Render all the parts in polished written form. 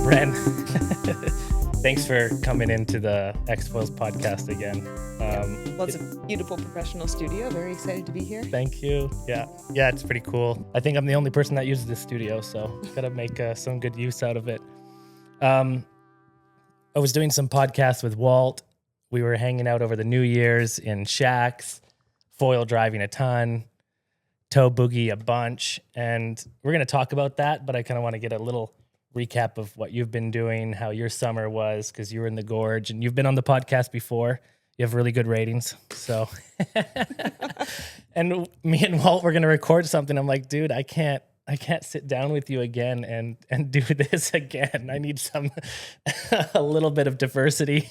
Wren, thanks for coming into the X-Foils podcast again. Well, it's a beautiful professional studio. Very excited to be here. Thank you. Yeah, it's pretty cool. I think I'm the only person that uses this studio, so gotta make some good use out of it. I was doing some podcasts with Walt. We were hanging out over the New Year's in shacks, foil driving a ton, Tow Boogie a bunch, and we're gonna talk about that, but I kind of want to get a little recap of what you've been doing, how your summer was, because you were in the Gorge and you've been on the podcast before. You have really good ratings. So, and me and Walt were going to record something. I'm like, dude, I can't sit down with you again and do this again. I need a little bit of diversity.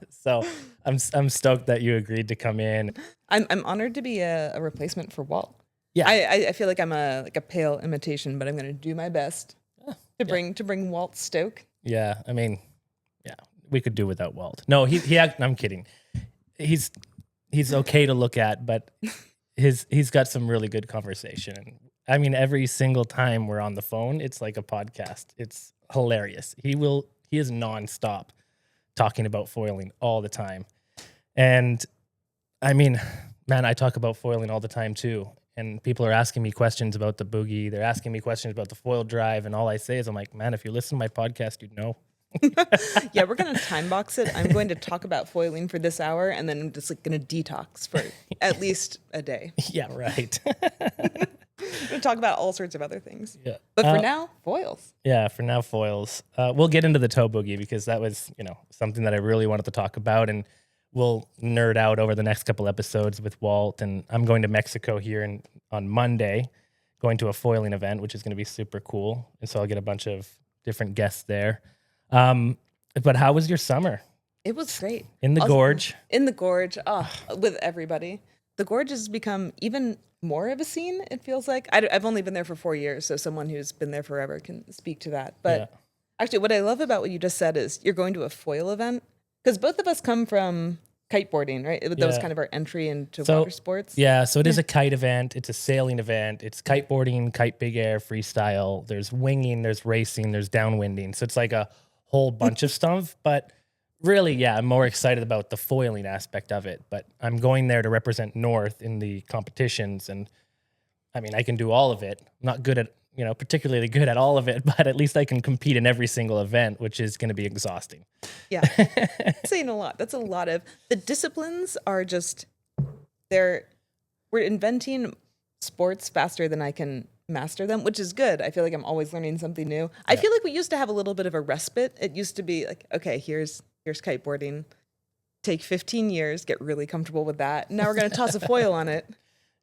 So I'm stoked that you agreed to come in. I'm honored to be a replacement for Walt. Yeah. I feel like I'm a pale imitation, but I'm going to do my best to bring Walt stoke. Yeah. I mean, yeah, we could do without Walt. No, I'm kidding. He's okay to look at, but he's got some really good conversation. And I mean, every single time we're on the phone, it's like a podcast. It's hilarious. He is nonstop talking about foiling all the time. And I mean, man, I talk about foiling all the time too. And people are asking me questions about the boogie. They're asking me questions about the foil drive. And all I say is, I'm like, man, if you listen to my podcast, you'd know. Yeah, we're going to time box it. I'm going to talk about foiling for this hour, and then I'm just like going to detox for at least a day. Yeah, right. We'll talk about all sorts of other things. Yeah. But for now, foils. Yeah, for now, foils. We'll get into the Tow Boogie because that was, something that I really wanted to talk about, and we'll nerd out over the next couple episodes with Walt. And I'm going to Mexico here on Monday, going to a foiling event, which is going to be super cool. And so I'll get a bunch of different guests there. But how was your summer? It was great. In the Gorge? In the Gorge, with everybody. The Gorge has become even more of a scene, it feels like. I've only been there for 4 years, so someone who's been there forever can speak to that. But Actually, what I love about what you just said is you're going to a foil event, because both of us come from kiteboarding, right? That was kind of our entry into water sports. Yeah, so it is a kite event. It's a sailing event. It's kiteboarding, kite big air, freestyle. There's winging, there's racing, there's downwinding. So it's like a whole bunch of stuff. But really, I'm more excited about the foiling aspect of it. But I'm going there to represent North in the competitions. And I mean, I can do all of it. I'm not good at, particularly good at all of it, but at least I can compete in every single event, which is going to be exhausting. Yeah. Saying a lot. That's a lot of the disciplines are just we're inventing sports faster than I can master them, which is good. I feel like I'm always learning something new. Yeah. I feel like we used to have a little bit of a respite. It used to be like, okay, here's kiteboarding. Take 15 years, get really comfortable with that. Now we're going to toss a foil on it.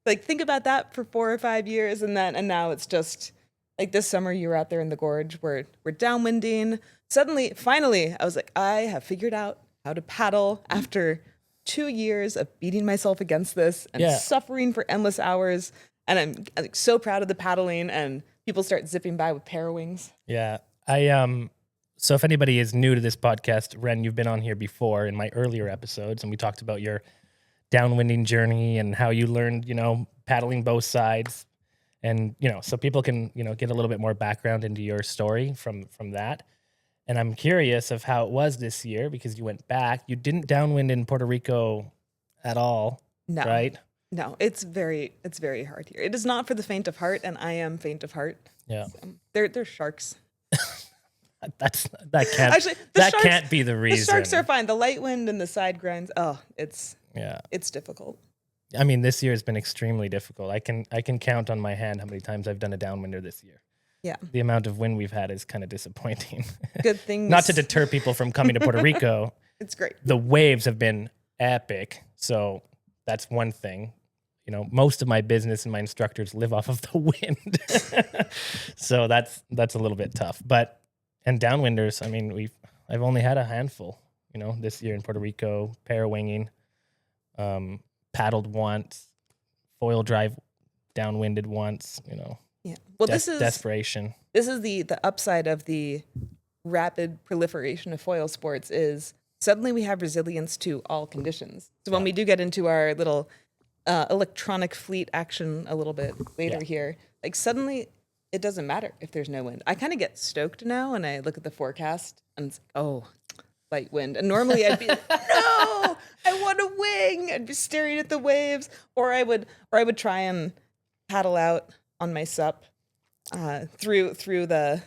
Like, think about that for 4 or 5 years, and now it's just like this summer you were out there in the Gorge, we're downwinding. Suddenly, finally, I was like, I have figured out how to paddle after 2 years of beating myself against this and suffering for endless hours. And I'm like, so proud of the paddling, and people start zipping by with para wings. Yeah. So if anybody is new to this podcast, Wren, you've been on here before in my earlier episodes, and we talked about your downwinding journey and how you learned, paddling both sides. And, so people can, get a little bit more background into your story from that. And I'm curious of how it was this year, because you went back. You didn't downwind in Puerto Rico at all, right? No, it's very hard here. It is not for the faint of heart, and I am faint of heart. Yeah. So, they're sharks. That can't be the reason. The sharks are fine. The light wind and the side grinds. Oh, it's difficult. I mean, this year has been extremely difficult. I can count on my hand how many times I've done a downwinder this year. Yeah. The amount of wind we've had is kind of disappointing. Good things. Not to deter people from coming to Puerto Rico. It's great. The waves have been epic. So that's one thing. Most of my business and my instructors live off of the wind. So that's a little bit tough. And downwinders, I mean, I've only had a handful, this year in Puerto Rico, para winging, paddled once, foil drive downwinded once, Yeah. Well, this is desperation. This is the upside of the rapid proliferation of foil sports is suddenly we have resilience to all conditions. So when we do get into our little electronic fleet action a little bit later here, like suddenly it doesn't matter if there's no wind. I kind of get stoked now when I look at the forecast and it's like, oh, light wind. And normally I'd be like, no, I want a wing. I'd be staring at the waves, or I would try and paddle out on my sup through the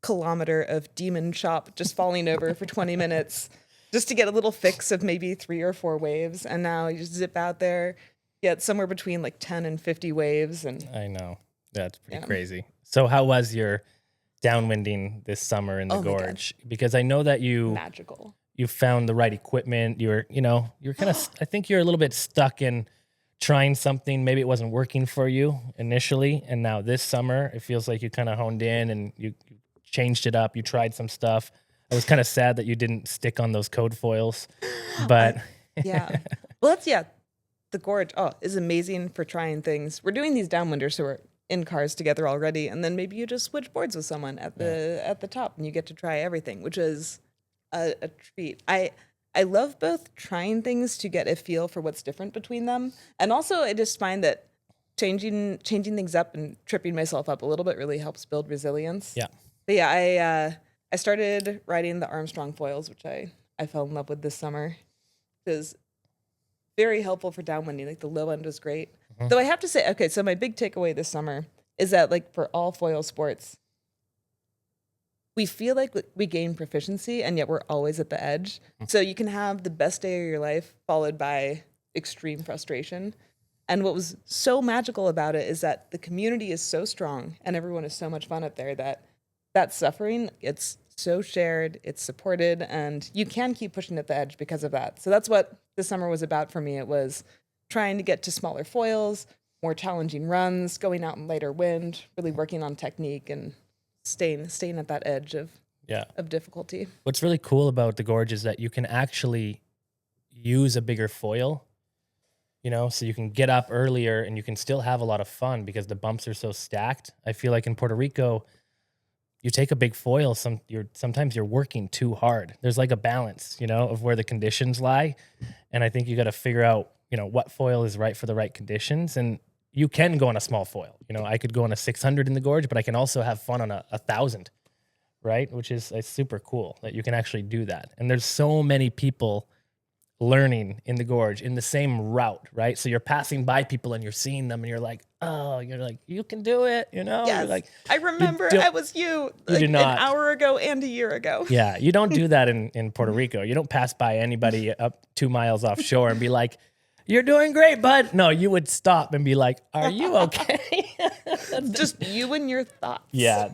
kilometer of demon chop, just falling over for 20 minutes just to get a little fix of maybe 3 or 4 waves. And now you just zip out there, get somewhere between like 10 and 50 waves. And I know. That's pretty crazy. So how was your downwinding this summer in the gorge? Because I know that magical. You found the right equipment. You're kind of, I think you're a little bit stuck in trying something. Maybe it wasn't working for you initially. And now this summer, it feels like you kind of honed in and you changed it up. You tried some stuff. I was kind of sad that you didn't stick on those code foils, but yeah. Well, the gorge is amazing for trying things. We're doing these downwinders, so we're in cars together already, and then maybe you just switch boards with someone at the top, and you get to try everything, which is a treat. I love both trying things to get a feel for what's different between them, and also I just find that changing things up and tripping myself up a little bit really helps build resilience. Yeah. But yeah, I started riding the Armstrong foils, which I fell in love with this summer. It was very helpful for downwinding. Like the low end was great. Mm-hmm. Though I have to say, okay, so my big takeaway this summer is that like for all foil sports, we feel like we gain proficiency and yet we're always at the edge. Mm-hmm. So you can have the best day of your life followed by extreme frustration. And what was so magical about it is that the community is so strong and everyone is so much fun up there that suffering, it's so shared, it's supported, and you can keep pushing at the edge because of that. So that's what this summer was about for me. It was trying to get to smaller foils, more challenging runs, going out in lighter wind, really working on technique and staying at that edge of difficulty. What's really cool about the gorge is that you can actually use a bigger foil, so you can get up earlier and you can still have a lot of fun because the bumps are so stacked. I feel like in Puerto Rico, you take a big foil, sometimes you're working too hard. There's like a balance, of where the conditions lie. And I think you got to figure out, what foil is right for the right conditions. And you can go on a small foil. I could go on a 600 in the gorge, but I can also have fun on a 1,000, right? Which is super cool that you can actually do that. And there's so many people learning in the gorge in the same route, right? So you're passing by people and you're seeing them and you're like, oh, you can do it, Yes. You're like, I remember I was you like an hour ago and a year ago. Yeah, you don't do that in Puerto Rico. You don't pass by anybody up 2 miles offshore and be like, you're doing great, bud. No, you would stop and be like, are you okay? Just you and your thoughts. Yeah,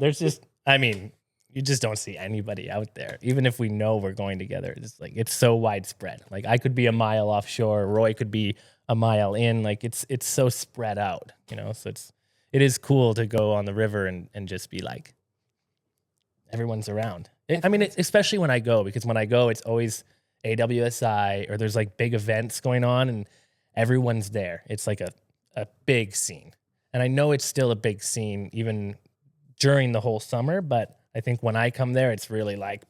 you just don't see anybody out there. Even if we know we're going together, it's so widespread. Like I could be a mile offshore, Roy could be a mile in. Like it's so spread out, So it is cool to go on the river and just be like, everyone's around. Especially when I go, because when I go, it's always AWSI or there's like big events going on and everyone's there. It's like a big scene, and I know it's still a big scene even during the whole summer, but I think when I come there, it's really like,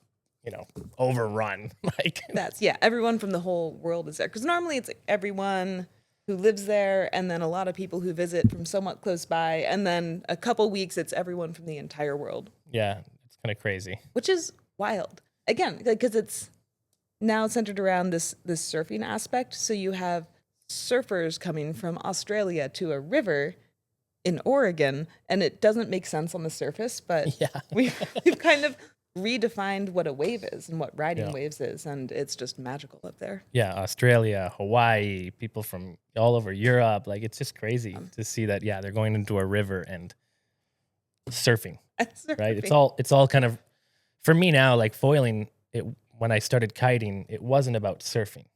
overrun. Like everyone from the whole world is there. Because normally it's like everyone who lives there and then a lot of people who visit from somewhat close by. And then a couple weeks, it's everyone from the entire world. Yeah, it's kind of crazy. Which is wild. Again, because it's now centered around this surfing aspect. So you have surfers coming from Australia to a river in Oregon, and it doesn't make sense on the surface, but we've kind of redefined what a wave is and what riding waves is, and it's just magical up there. Yeah, Australia, Hawaii, people from all over Europe, like it's just crazy to see that. Yeah, they're going into a river and surfing. Right? It's all kind of, for me now, like foiling. When I started kiting, it wasn't about surfing.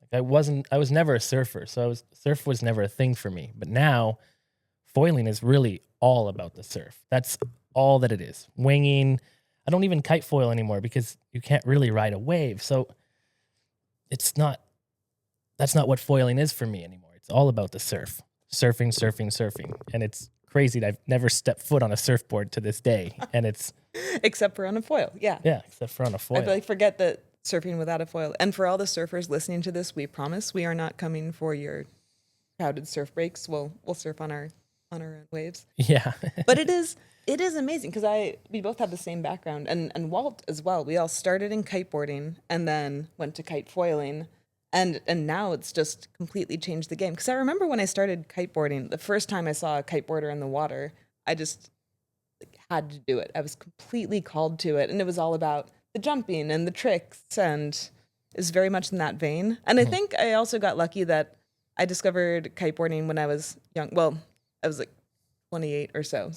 Like I was never a surfer, so surf was never a thing for me. But now, foiling is really all about the surf. That's all that it is. Winging. I don't even kite foil anymore because you can't really ride a wave. So that's not what foiling is for me anymore. It's all about the surf. Surfing. And it's crazy that I've never stepped foot on a surfboard to this day. And it's except for on a foil. Yeah. Yeah, except for on a foil. I forget that surfing without a foil. And for all the surfers listening to this, we promise we are not coming for your crowded surf breaks. We'll surf on our own waves. Yeah. But it is It is amazing because we both have the same background, and Walt as well. We all started in kiteboarding and then went to kite foiling, and now it's just completely changed the game. Because I remember when I started kiteboarding, the first time I saw a kiteboarder in the water, I just had to do it. I was completely called to it, and it was all about the jumping and the tricks, and is very much in that vein. And I think I also got lucky that I discovered kiteboarding when I was young. Well, I was like 28 or so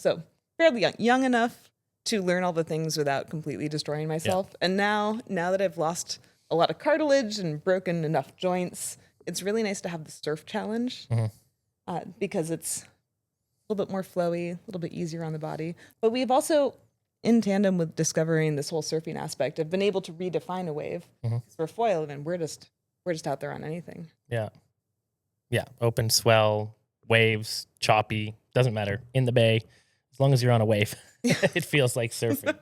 fairly young enough to learn all the things without completely destroying myself. Yeah. And now that I've lost a lot of cartilage and broken enough joints, it's really nice to have the surf challenge because it's a little bit more flowy, a little bit easier on the body. But we've also, in tandem with discovering this whole surfing aspect, have been able to redefine a wave. For foil, and we're just out there on anything. Yeah. Open swell, waves, choppy, doesn't matter. In the bay, as long as you're on a wave, it feels like surfing.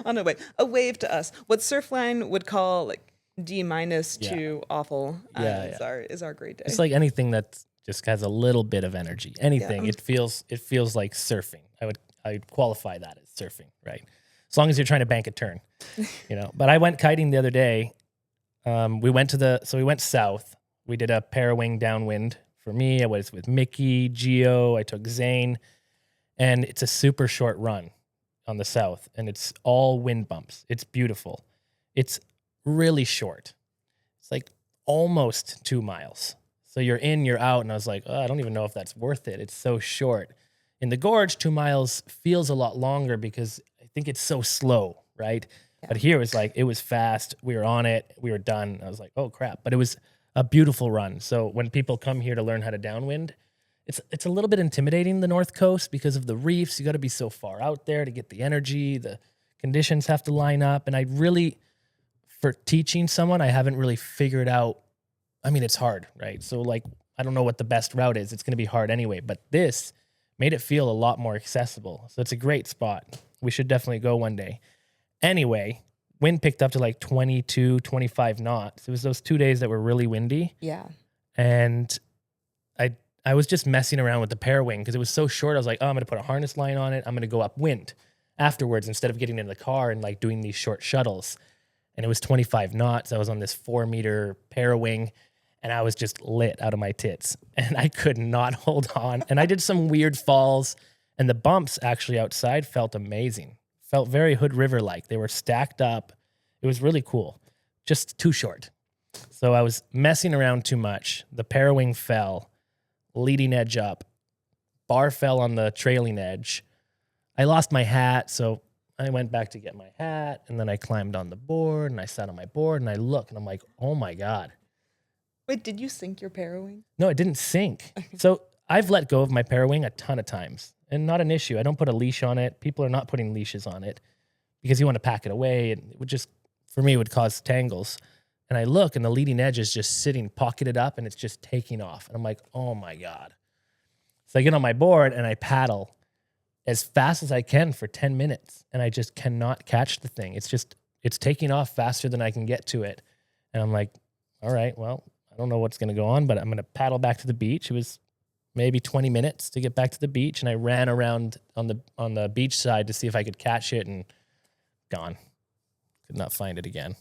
On a wave. A wave to us. What Surfline would call like D- to awful is our great day. It's like anything that just has a little bit of energy. Anything. Yeah. It feels like surfing. I'd qualify that as surfing, right? As long as you're trying to bank a turn, But I went kiting the other day. We went south. We did a parawing downwind. For me, I was with Mickey, Gio. I took Zane, and it's a super short run on the south, and it's all wind bumps. It's beautiful. It's really short. It's like almost 2 miles. So you're in, you're out, and I was like, oh, I don't even know if that's worth it. It's so short. In the gorge, 2 miles feels a lot longer because I think it's so slow, right? Yeah. But here it was fast. We were on it. We were done. I was like, oh, crap. But it was a beautiful run. So when people come here to learn how to downwind, it's a little bit intimidating, the North Coast, because of the reefs. You got to be so far out there to get the energy. The conditions have to line up. And I really, for teaching someone, I haven't really figured out. I mean, it's hard, right? So I don't know what the best route is. It's going to be hard anyway. But this made it feel a lot more accessible. So it's a great spot. We should definitely go one day. Anyway, wind picked up to like 22, 25 knots. It was those 2 days that were really windy. Yeah. And I was just messing around with the parawing because it was so short. I was like, oh, I'm going to put a harness line on it. I'm going to go upwind afterwards instead of getting in the car and like doing these short shuttles. And it was 25 knots. I was on this 4-meter parawing, and I was just lit out of my tits. And I could not hold on. And I did some weird falls, and the bumps actually outside felt amazing. Felt very Hood River-like. They were stacked up. It was really cool. Just too short. So I was messing around too much. The parawing fell, leading edge up. Bar fell on the trailing edge. I lost my hat, so I went back to get my hat, and then I climbed on the board, and I sat on my board, and I look, and I'm like, oh my God. Wait, did you sink your parawing? No, it didn't sink. So I've let go of my parawing a ton of times, and not an issue. I don't put a leash on it. People are not putting leashes on it because you want to pack it away, and it would just, for me, it would cause tangles. And I look, and the leading edge is just sitting pocketed up, and it's just taking off. And I'm like, oh my God. So I get on my board, and I paddle as fast as I can for 10 minutes, and I just cannot catch the thing. It's taking off faster than I can get to it. And I'm like, all right, well, I don't know what's going to go on, but I'm going to paddle back to the beach. It was maybe 20 minutes to get back to the beach, and I ran around on the beach side to see if I could catch it, and gone. Could not find it again.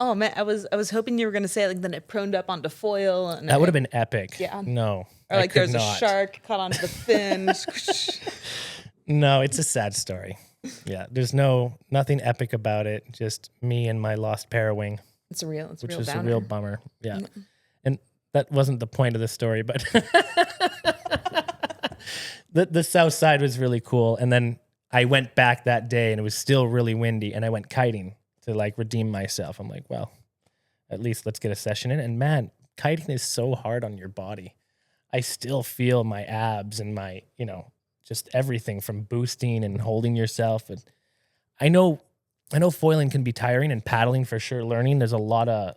Oh man, I was hoping you were going to say like then it proned up onto foil. And that would have been epic. Yeah. No. Or like there's a shark caught onto the fin. No, it's a sad story. Yeah, there's nothing epic about it. Just me and my lost parawing. It's a real a real bummer. Yeah. And that wasn't the point of the story, but the south side was really cool. And then I went back that day, and it was still really windy, and I went kiting to like redeem myself. I'm like, well, at least let's get a session in. And man, kiting is so hard on your body. I still feel my abs and my, just everything from boosting and holding yourself. And I know foiling can be tiring, and paddling for sure, learning. There's a lot of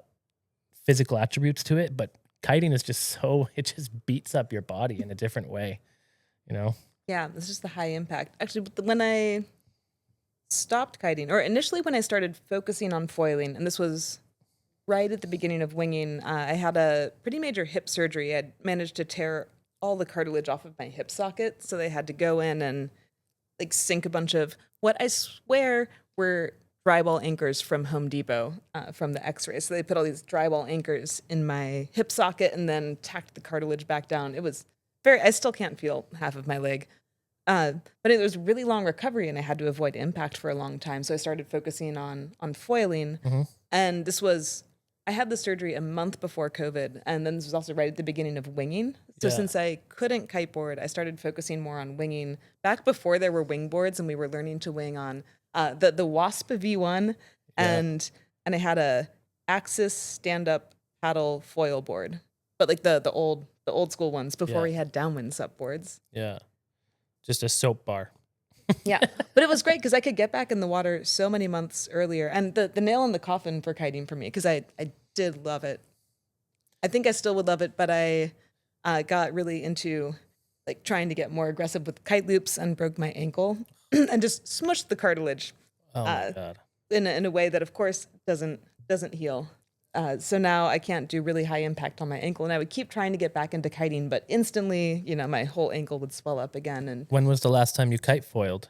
physical attributes to it, but kiting is just it just beats up your body in a different way, Yeah, it's just the high impact. Actually, when I stopped kiting, or initially when I started focusing on foiling, and this was right at the beginning of winging, I had a pretty major hip surgery. I'd managed to tear all the cartilage off of my hip socket, so they had to go in and like sink a bunch of what I swear were drywall anchors from Home Depot from the X-rays. So they put all these drywall anchors in my hip socket and then tacked the cartilage back down. It was I still can't feel half of my leg. But it was really long recovery and I had to avoid impact for a long time. So I started focusing on foiling. And I had the surgery a month before COVID. And then this was also right at the beginning of winging. So since I couldn't kiteboard, I started focusing more on winging back before there were wing boards and we were learning to wing on the Wasp V1 and I had a Axis stand-up paddle foil board. But like the old school ones before we had downwind sup boards. Yeah. Just a soap bar. Yeah. But it was great because I could get back in the water so many months earlier. And the nail in the coffin for kiting for me, because I did love it. I think I still would love it, but I got really into like trying to get more aggressive with kite loops and broke my ankle and just smushed the cartilage My God. in a way that, of course, doesn't heal. So now I can't do really high impact on my ankle, and I would keep trying to get back into kiting, but instantly, my whole ankle would swell up again. And When was the last time you kite foiled?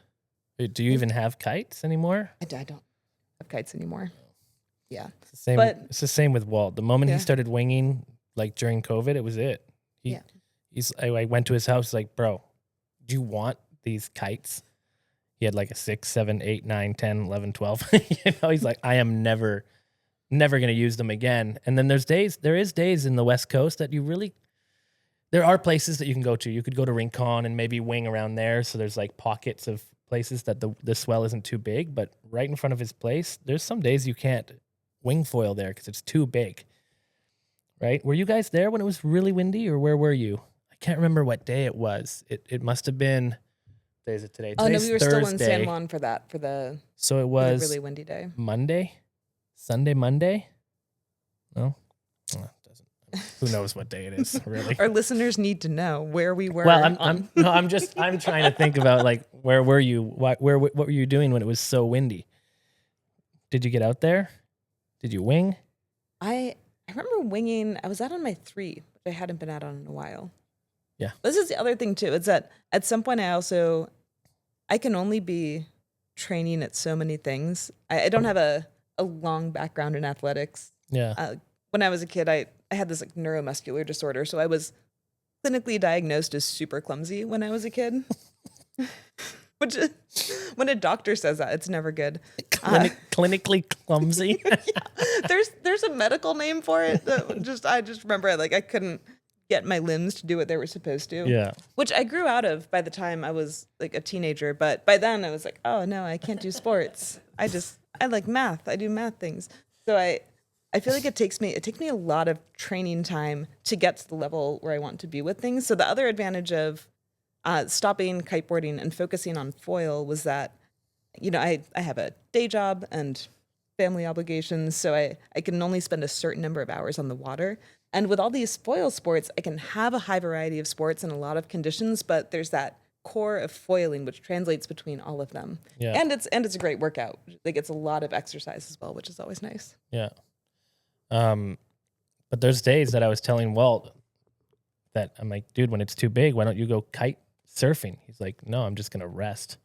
Do you even have kites anymore? I don't have kites anymore. Yeah, It's the same. But- It's the same with Walt. The moment he Yeah. started winging, like during COVID, it was it. I went to his house, like, bro, do you want these kites? He had like a 6, 7, 8, 9, 10, 11, 12. He's like, I am never going to use them again. And then there is days in the West Coast that there are places that you can go to. You could go to Rincon and maybe wing around there. So there's like pockets of places that the swell isn't too big, but right in front of his place, there's some days you can't wing foil there because it's too big. Right? Were you guys there when it was really windy, or where were you? I can't remember what day it was. It must have been, what day is it today? oh no, Today's we were Thursday. still in San Juan for the So it for the was really windy day. Monday? No? Oh, it doesn't. Who knows what day it is, really? Our listeners need to know where we were. Well, I'm trying to think about like where were you? What were you doing when it was so windy? Did you get out there? Did you wing? I remember winging. I was out on my 3, which I hadn't been out on in a while. Yeah. This is the other thing too. It's that at some point I can only be training at so many things. I don't have a long background in athletics. Yeah. When I was a kid, I had this like neuromuscular disorder, so I was clinically diagnosed as super clumsy when I was a kid. Which, when a doctor says that, it's never good. Clinically clumsy. There's a medical name for it. I just remember I couldn't get my limbs to do what they were supposed to. Yeah. Which I grew out of by the time I was like a teenager, but by then I was like, oh no, I can't do sports. I like math. I do math things. So I feel like it takes me a lot of training time to get to the level where I want to be with things. So the other advantage of stopping kiteboarding and focusing on foil was that, I have a day job and family obligations, so I can only spend a certain number of hours on the water. And with all these foil sports, I can have a high variety of sports in a lot of conditions, but there's that core of foiling which translates between all of them. Yeah. And it's a great workout. Like it's a lot of exercise as well, which is always nice. Yeah. But there's days that I was telling Walt that I'm like, dude, when it's too big, why don't you go kite surfing? He's like, no, I'm just gonna rest.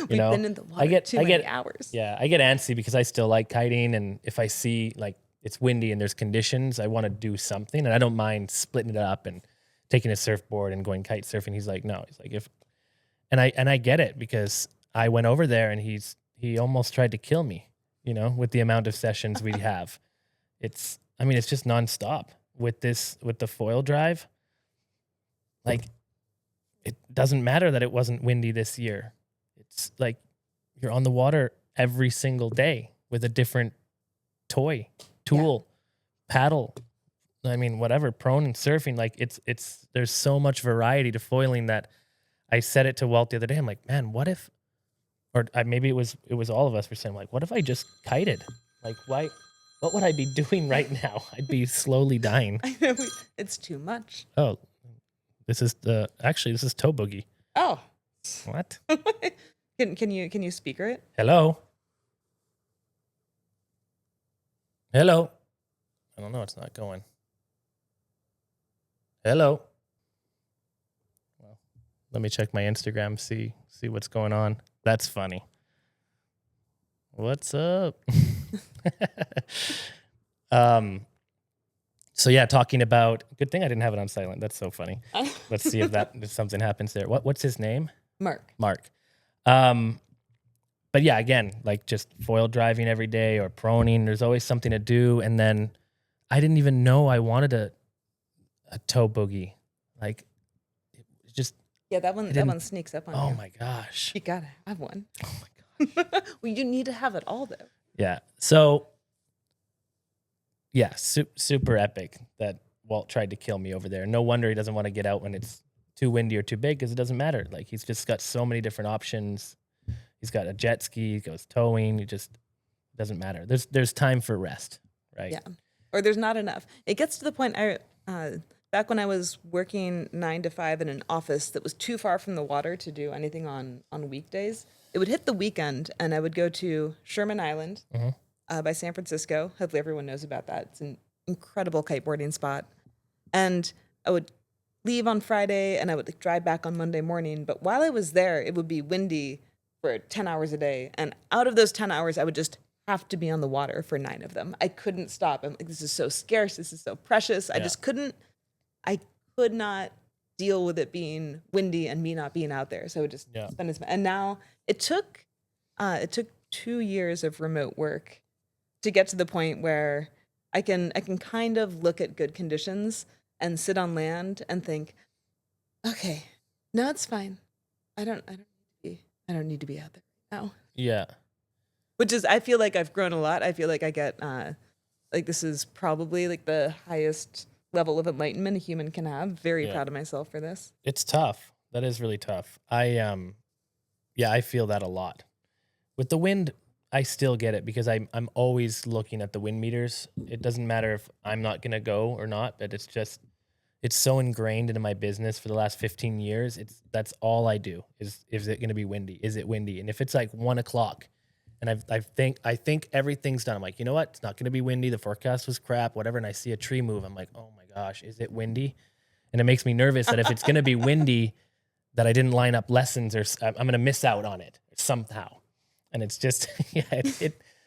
We've been in the water too many hours. Yeah, I get antsy because I still like kiting, and if I see like it's windy and there's conditions, I want to do something, and I don't mind splitting it up and taking a surfboard and going kite surfing. He's like, no, he's like, and I get it because I went over there and he almost tried to kill me, with the amount of sessions we have. It's just nonstop with the foil drive. Like, it doesn't matter that it wasn't windy this year. It's like you're on the water every single day with a different tool, paddle. Whatever, prone and surfing. Like it's there's so much variety to foiling that I said it to Walt the other day. I'm like, man, what if, maybe it was all of us were saying like, what if I just kited? Like, why? What would I be doing right now? I'd be slowly dying. I know it's too much. Oh, this is Tow Boogie. Oh, What? can you speaker it? Hello? Hello? I don't know. It's not going. Hello? Well, Let me check my Instagram, see what's going on. That's funny. What's up? So yeah, talking about, good thing I didn't have it on silent. That's so funny. Let's see if something happens there. What's his name? Mark. But yeah, again, like just foil driving every day or proning, there's always something to do. And then I didn't even know I wanted a tow boogie. Like it just, Yeah, that one sneaks up on you. oh my gosh. You gotta have one. Oh my gosh. Well, you need to have it all though. Yeah. So yeah, super epic that Walt tried to kill me over there. No wonder he doesn't want to get out when it's too windy or too big, because it doesn't matter. Like he's just got so many different options. He's got a jet ski, he goes towing. It just doesn't matter. There's time for rest, right? Yeah. Or there's not enough. It gets to the point back when I was working 9 to 5 in an office that was too far from the water to do anything on weekdays. It would hit the weekend and I would go to Sherman Island by San Francisco. Hopefully everyone knows about that. It's an incredible kiteboarding spot. And I would leave on Friday and I would drive back on Monday morning. But while I was there, it would be windy for 10 hours a day. And out of those 10 hours, I would just have to be on the water for 9 of them. I couldn't stop. I'm like, this is so scarce. This is so precious. I just couldn't. I could not deal with it being windy and me not being out there. So I would just spend as much. And now it took 2 years of remote work to get to the point where I can kind of look at good conditions and sit on land and think, okay, no, it's fine. I don't need to be out there now. Yeah. Which is, I feel like I've grown a lot. I feel like I get like this is probably like the highest level of enlightenment a human can have. Very proud of myself for this. It's tough. That is really tough. I feel that a lot. With the wind, I still get it because I'm always looking at the wind meters. It doesn't matter if I'm not gonna go or not, but it's so ingrained into my business for the last 15 years. That's all I do is it gonna be windy? Is it windy? And if it's like 1 o'clock and I think everything's done, I'm like, you know what? It's not gonna be windy. The forecast was crap, whatever. And I see a tree move. I'm like, oh my gosh, is it windy? And it makes me nervous that if it's gonna be windy, that I didn't line up lessons or I'm gonna miss out on it somehow. And it's just,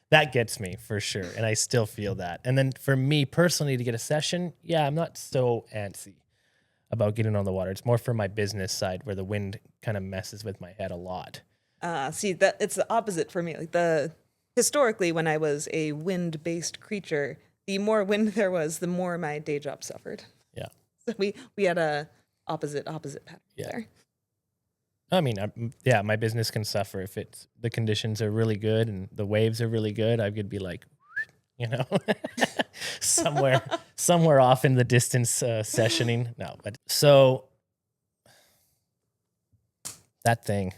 that gets me for sure. And I still feel that. And then for me personally to get a session, I'm not so antsy about getting on the water. It's more for my business side where the wind kind of messes with my head a lot. See, that it's the opposite for me. Like historically, when I was a wind-based creature, the more wind there was, the more my day job suffered. Yeah. So we had a opposite pattern there. I mean, my business can suffer if the conditions are really good and the waves are really good. I could be like, somewhere off in the distance sessioning. No, but so that tow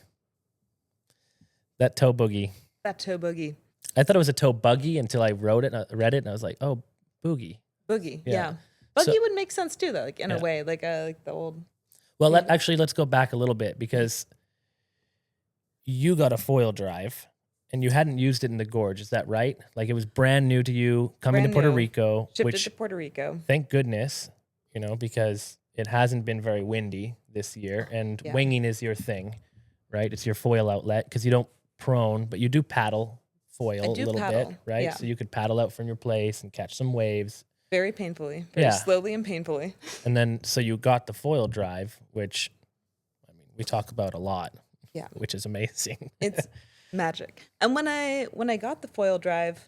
boogie. That tow boogie. I thought it was a tow buggy until I read it and I was like, oh, boogie. Boogie, yeah. Buggy would make sense too, though, like in a way, like the old. Well, let's go back a little bit because you got a foil drive and you hadn't used it in the gorge. Is that right? Like it was brand new to you coming to Puerto Rico. Shipped it to Puerto Rico. Thank goodness, because it hasn't been very windy this year and winging is your thing, right? It's your foil outlet because you don't prone, but you do paddle foil a little bit, right? Yeah. So you could paddle out from your place and catch some waves. Very painfully, very slowly and painfully. And then, so you got the foil drive, which, I mean, we talk about a lot. Yeah, which is amazing. It's magic. And when I got the foil drive,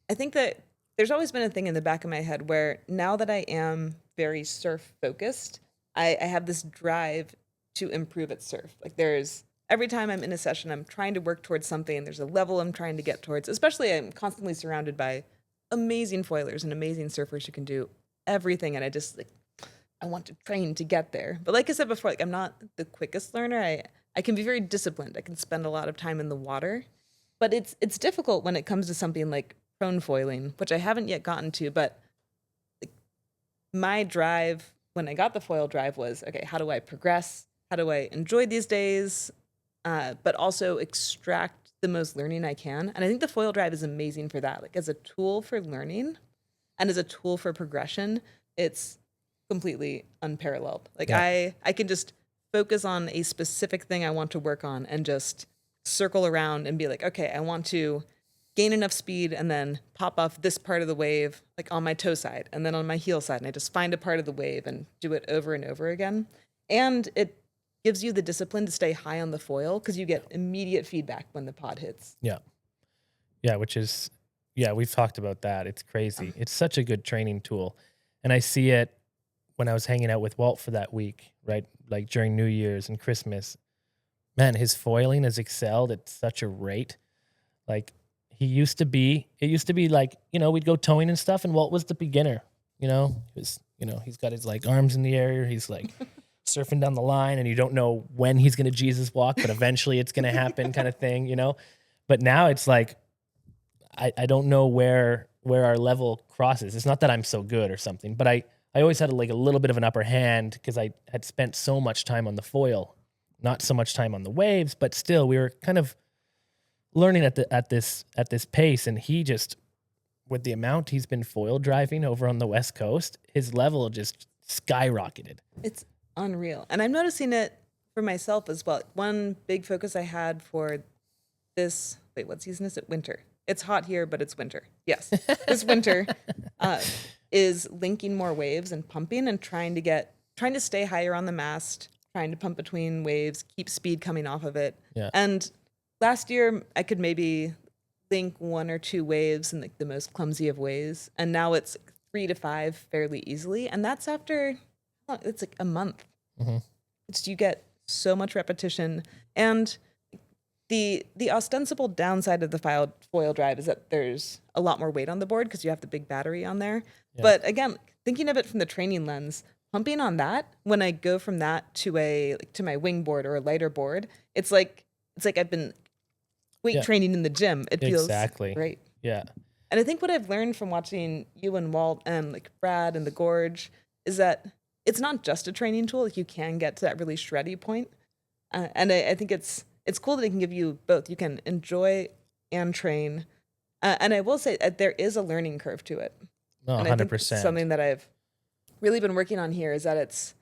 I think that there's always been a thing in the back of my head where now that I am very surf focused, I have this drive to improve at surf. Like every time I'm in a session, I'm trying to work towards something. There's a level I'm trying to get towards. Especially, I'm constantly surrounded by amazing foilers and amazing surfers who can do everything, and I want to train to get there. But like I said before, like I'm not the quickest learner. I can be very disciplined. I can spend a lot of time in the water, but it's difficult when it comes to something like prone foiling, which I haven't yet gotten to. But my drive when I got the foil drive was, okay, how do I progress? How do I enjoy these days, but also extract the most learning I can? And I think the foil drive is amazing for that. Like as a tool for learning and as a tool for progression, it's completely unparalleled. Like I can just focus on a specific thing I want to work on and just circle around and be like, okay, I want to gain enough speed and then pop off this part of the wave, like on my toe side and then on my heel side. And I just find a part of the wave and do it over and over again. And it gives you the discipline to stay high on the foil because you get immediate feedback when the pod hits. Yeah. Yeah, which is, we've talked about that. It's crazy. It's such a good training tool. And I see it when I was hanging out with Walt for that week, right? Like during New Year's and Christmas. Man, his foiling has excelled at such a rate. Like it used to be like, we'd go towing and stuff and Walt was the beginner, he was, he's got his like arms in the air. He's like surfing down the line and you don't know when he's going to Jesus walk, but eventually it's going to happen kind of thing, But now it's like, I don't know where our level crosses. It's not that I'm so good or something, but I always had like a little bit of an upper hand because I had spent so much time on the foil, not so much time on the waves, but still we were kind of learning at this pace. And he just, with the amount he's been foil driving over on the West Coast, his level just skyrocketed. It's unreal. And I'm noticing it for myself as well. One big focus I had for this, what season is it? Winter. It's hot here, but it's winter. Yes. This winter is linking more waves and pumping and trying to stay higher on the mast, trying to pump between waves, keep speed coming off of it. Yeah. And last year I could maybe link 1 or 2 waves in like the most clumsy of ways. And now it's 3 to 5 fairly easily. And that's after, it's like a month. Mm-hmm. You get so much repetition. And the ostensible downside of the foil drive is that there's a lot more weight on the board because you have the big battery on there. Yeah. But again, thinking of it from the training lens, pumping on that, when I go from that to my wing board or a lighter board, it's like I've been weight training in the gym. It feels great. Yeah. And I think what I've learned from watching you and Walt and like Brad and the Gorge is that it's not just a training tool. Like you can get to that really shreddy point. And I think it's cool that it can give you both. You can enjoy and train. And I will say that there is a learning curve to it. Oh, and 100%. I think something that I've really been working on here is that it's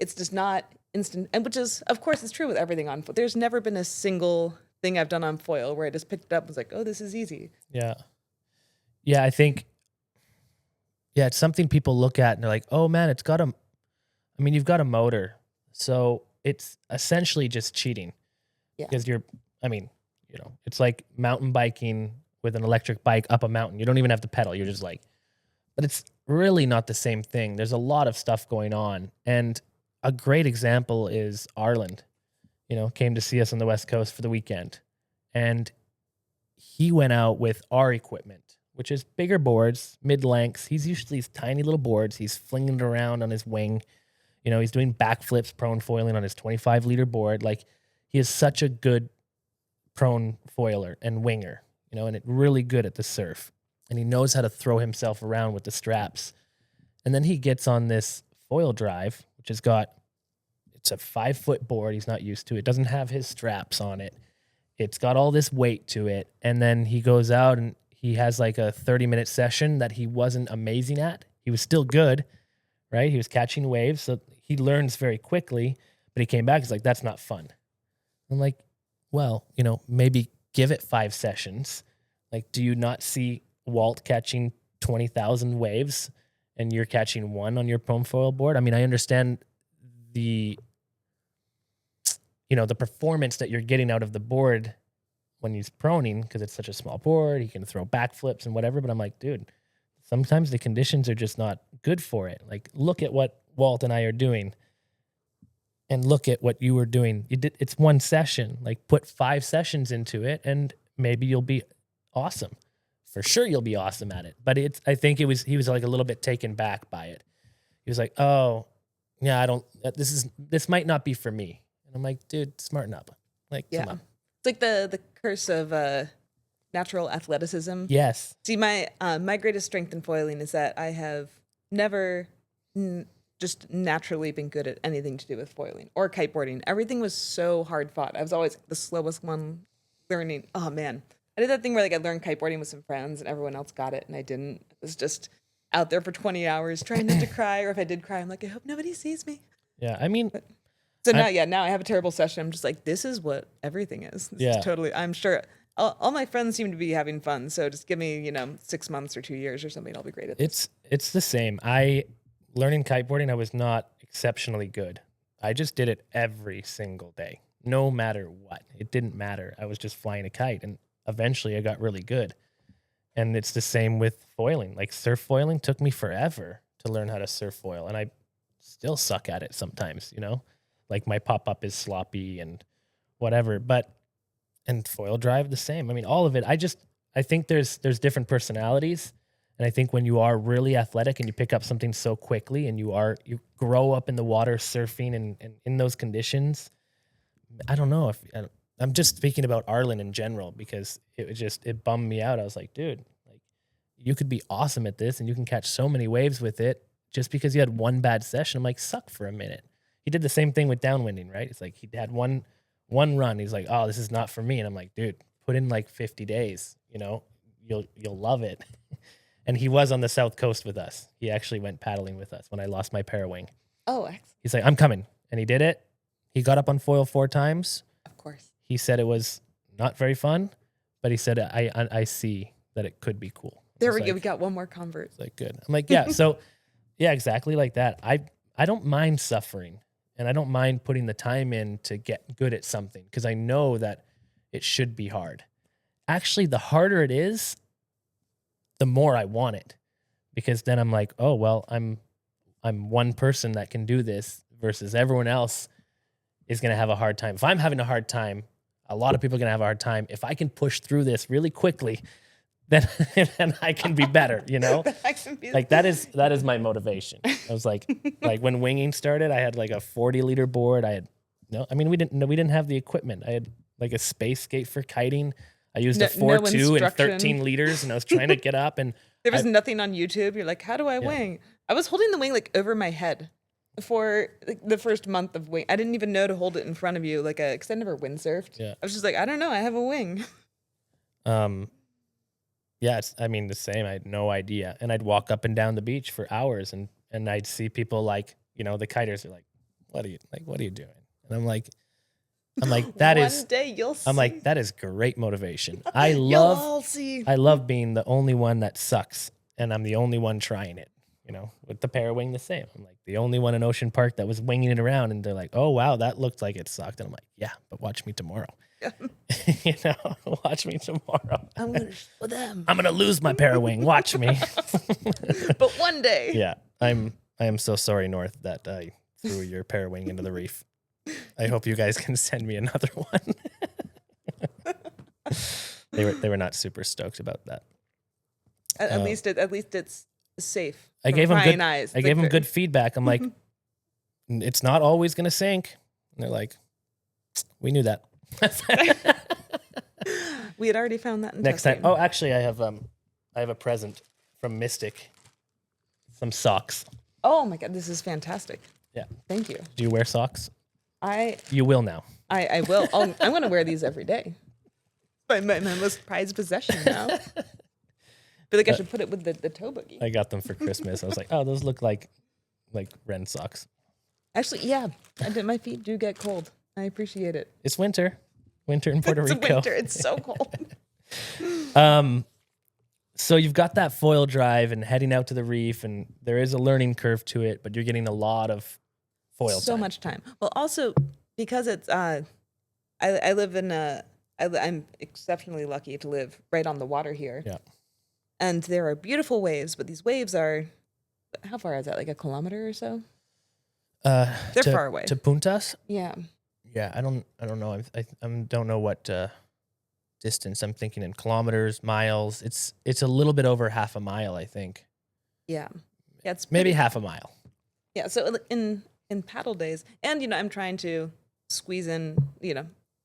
just not instant, and which is, of course, it's true with everything on foil. There's never been a single thing I've done on foil where I just picked it up and was like, oh, this is easy. Yeah. Yeah, I think, it's something people look at and they're like, oh man, you've got a motor. So it's essentially just cheating. Yeah. Because it's like mountain biking with an electric bike up a mountain. You don't even have to pedal. You're just like, but it's really not the same thing. There's a lot of stuff going on. And a great example is Arland, came to see us on the West Coast for the weekend. And he went out with our equipment, which is bigger boards, mid-lengths. He's usually these tiny little boards. He's flinging it around on his wing. He's doing backflips, prone foiling on his 25-liter board. Like, he is such a good prone foiler and winger, and really good at the surf. And he knows how to throw himself around with the straps. And then he gets on this foil drive, which it's a 5-foot board he's not used to. It doesn't have his straps on it. It's got all this weight to it. And then he goes out and he has like a 30-minute session that he wasn't amazing at. He was still good, right? He was catching waves. So he learns very quickly, but he came back. He's like, that's not fun. I'm like, well, maybe give it 5 sessions. Like, do you not see Walt catching 20,000 waves and you're catching 1 on your prone foil board? I mean, I understand the performance that you're getting out of the board when he's proning because it's such a small board. He can throw backflips and whatever. But I'm like, dude, sometimes the conditions are just not good for it. Like, look at what Walt and I are doing. And look at what you were doing. It's 1 session. Like, put 5 sessions into it, and maybe you'll be awesome. For sure, you'll be awesome at it. But I think he was like a little bit taken back by it. He was like, "Oh, yeah, this might not be for me." And I'm like, "Dude, smarten up. Like, come on." It's like the curse of natural athleticism. Yes. See, my greatest strength in foiling is that I have never just naturally been good at anything to do with foiling or kiteboarding. Everything was so hard fought. I was always the slowest one learning. Oh man, I did that thing where like I learned kiteboarding with some friends and everyone else got it and I didn't. I was just out there for 20 hours trying not to cry, or if I did cry, I'm like, I hope nobody sees me. Yeah, I mean, So now I have a terrible session. I'm just like, this is what everything is. This is totally, I'm sure all my friends seem to be having fun. So just give me, 6 months or 2 years or something. I'll be great at this. It's the same. Learning kiteboarding, I was not exceptionally good. I just did it every single day, no matter what. It didn't matter. I was just flying a kite, and eventually I got really good. And it's the same with foiling. Like surf foiling took me forever to learn how to surf foil, and I still suck at it sometimes, Like my pop-up is sloppy and whatever, and foil drive the same. I mean, all of it. I think there's different personalities. And I think when you are really athletic and you pick up something so quickly and you grow up in the water surfing and in those conditions, I don't know I'm just speaking about Arlen in general, because it bummed me out. I was like, dude, like you could be awesome at this and you can catch so many waves with it just because you had one bad session. I'm like, suck for a minute. He did the same thing with downwinding, right? It's like he had one run. He's like, oh, this is not for me. And I'm like, dude, put in like 50 days, you'll love it. And he was on the South Coast with us. He actually went paddling with us when I lost my parawing. Oh, excellent. He's like, I'm coming. And he did it. He got up on foil 4 times. Of course. He said it was not very fun, but he said, I see that it could be cool. There we go. We got one more convert. It's like, good. I'm like, yeah. So yeah, exactly like that. I don't mind suffering, and I don't mind putting the time in to get good at something, because I know that it should be hard. Actually, the harder it is, the more I want it, because then I'm like, oh, well, I'm one person that can do this versus everyone else is going to have a hard time. If I'm having a hard time, a lot of people are going to have a hard time. If I can push through this really quickly, then I can be better, Like that is my motivation. I was like when winging started, I had like a 40-liter board. We didn't have the equipment. I had like a space skate for kiting. I used a 4.2 and 13 liters, and I was trying to get up, and there was nothing on YouTube. You're like, how do I wing? I was holding the wing like over my head for like, the first month of wing. I didn't even know to hold it in front of you, because I never windsurfed. Yeah. I was just like, I don't know, I have a wing. Yeah, the same. I had no idea. And I'd walk up and down the beach for hours, and I'd see people like, the kiters are like, what are you doing? And I'm like, that is, one day you'll see. I'm like, that is great motivation. I love being the only one that sucks, and I'm the only one trying it, with the parawing the same. I'm like the only one in Ocean Park that was winging it around, and they're like, oh, wow, that looked like it sucked. And I'm like, yeah, but watch me tomorrow. Watch me tomorrow. I'm going to show them. I'm going to lose my parawing. Watch me. But one day. Yeah. I am so sorry, North, that I threw your parawing into the reef. I hope you guys can send me another one. They were not super stoked about that. At least it's safe. I gave them good feedback. I'm like, it's not always going to sink. And they're like, we knew that. We had already found that in next testing. time. Oh, actually, I have a present from Mystic. Some socks. Oh my God, this is fantastic. Yeah. Thank you. Do you wear socks? You will now. I will. I'm going to wear these every day. My most prized possession now. I feel like I should put it with the Tow Boogie. I got them for Christmas. I was like, oh, those look like Wren socks. Actually, yeah. My feet do get cold. I appreciate it. It's winter. Winter in Puerto Rico. It's winter. It's so cold. So you've got that foil drive and heading out to the reef, and there is a learning curve to it, but you're getting a lot of foil time. So much time. Well, also because it's I live in I'm exceptionally lucky to live right on the water here. Yeah. And there are beautiful waves, but these waves are, how far is that? Like a kilometer or so? They're far away. To Puntas? Yeah. Yeah, I don't know. I don't know what distance. I'm thinking in kilometers, miles. It's a little bit over half a mile, I think. Yeah. Yeah, it's maybe half a mile. Yeah, so in paddle days, and I'm trying to squeeze in,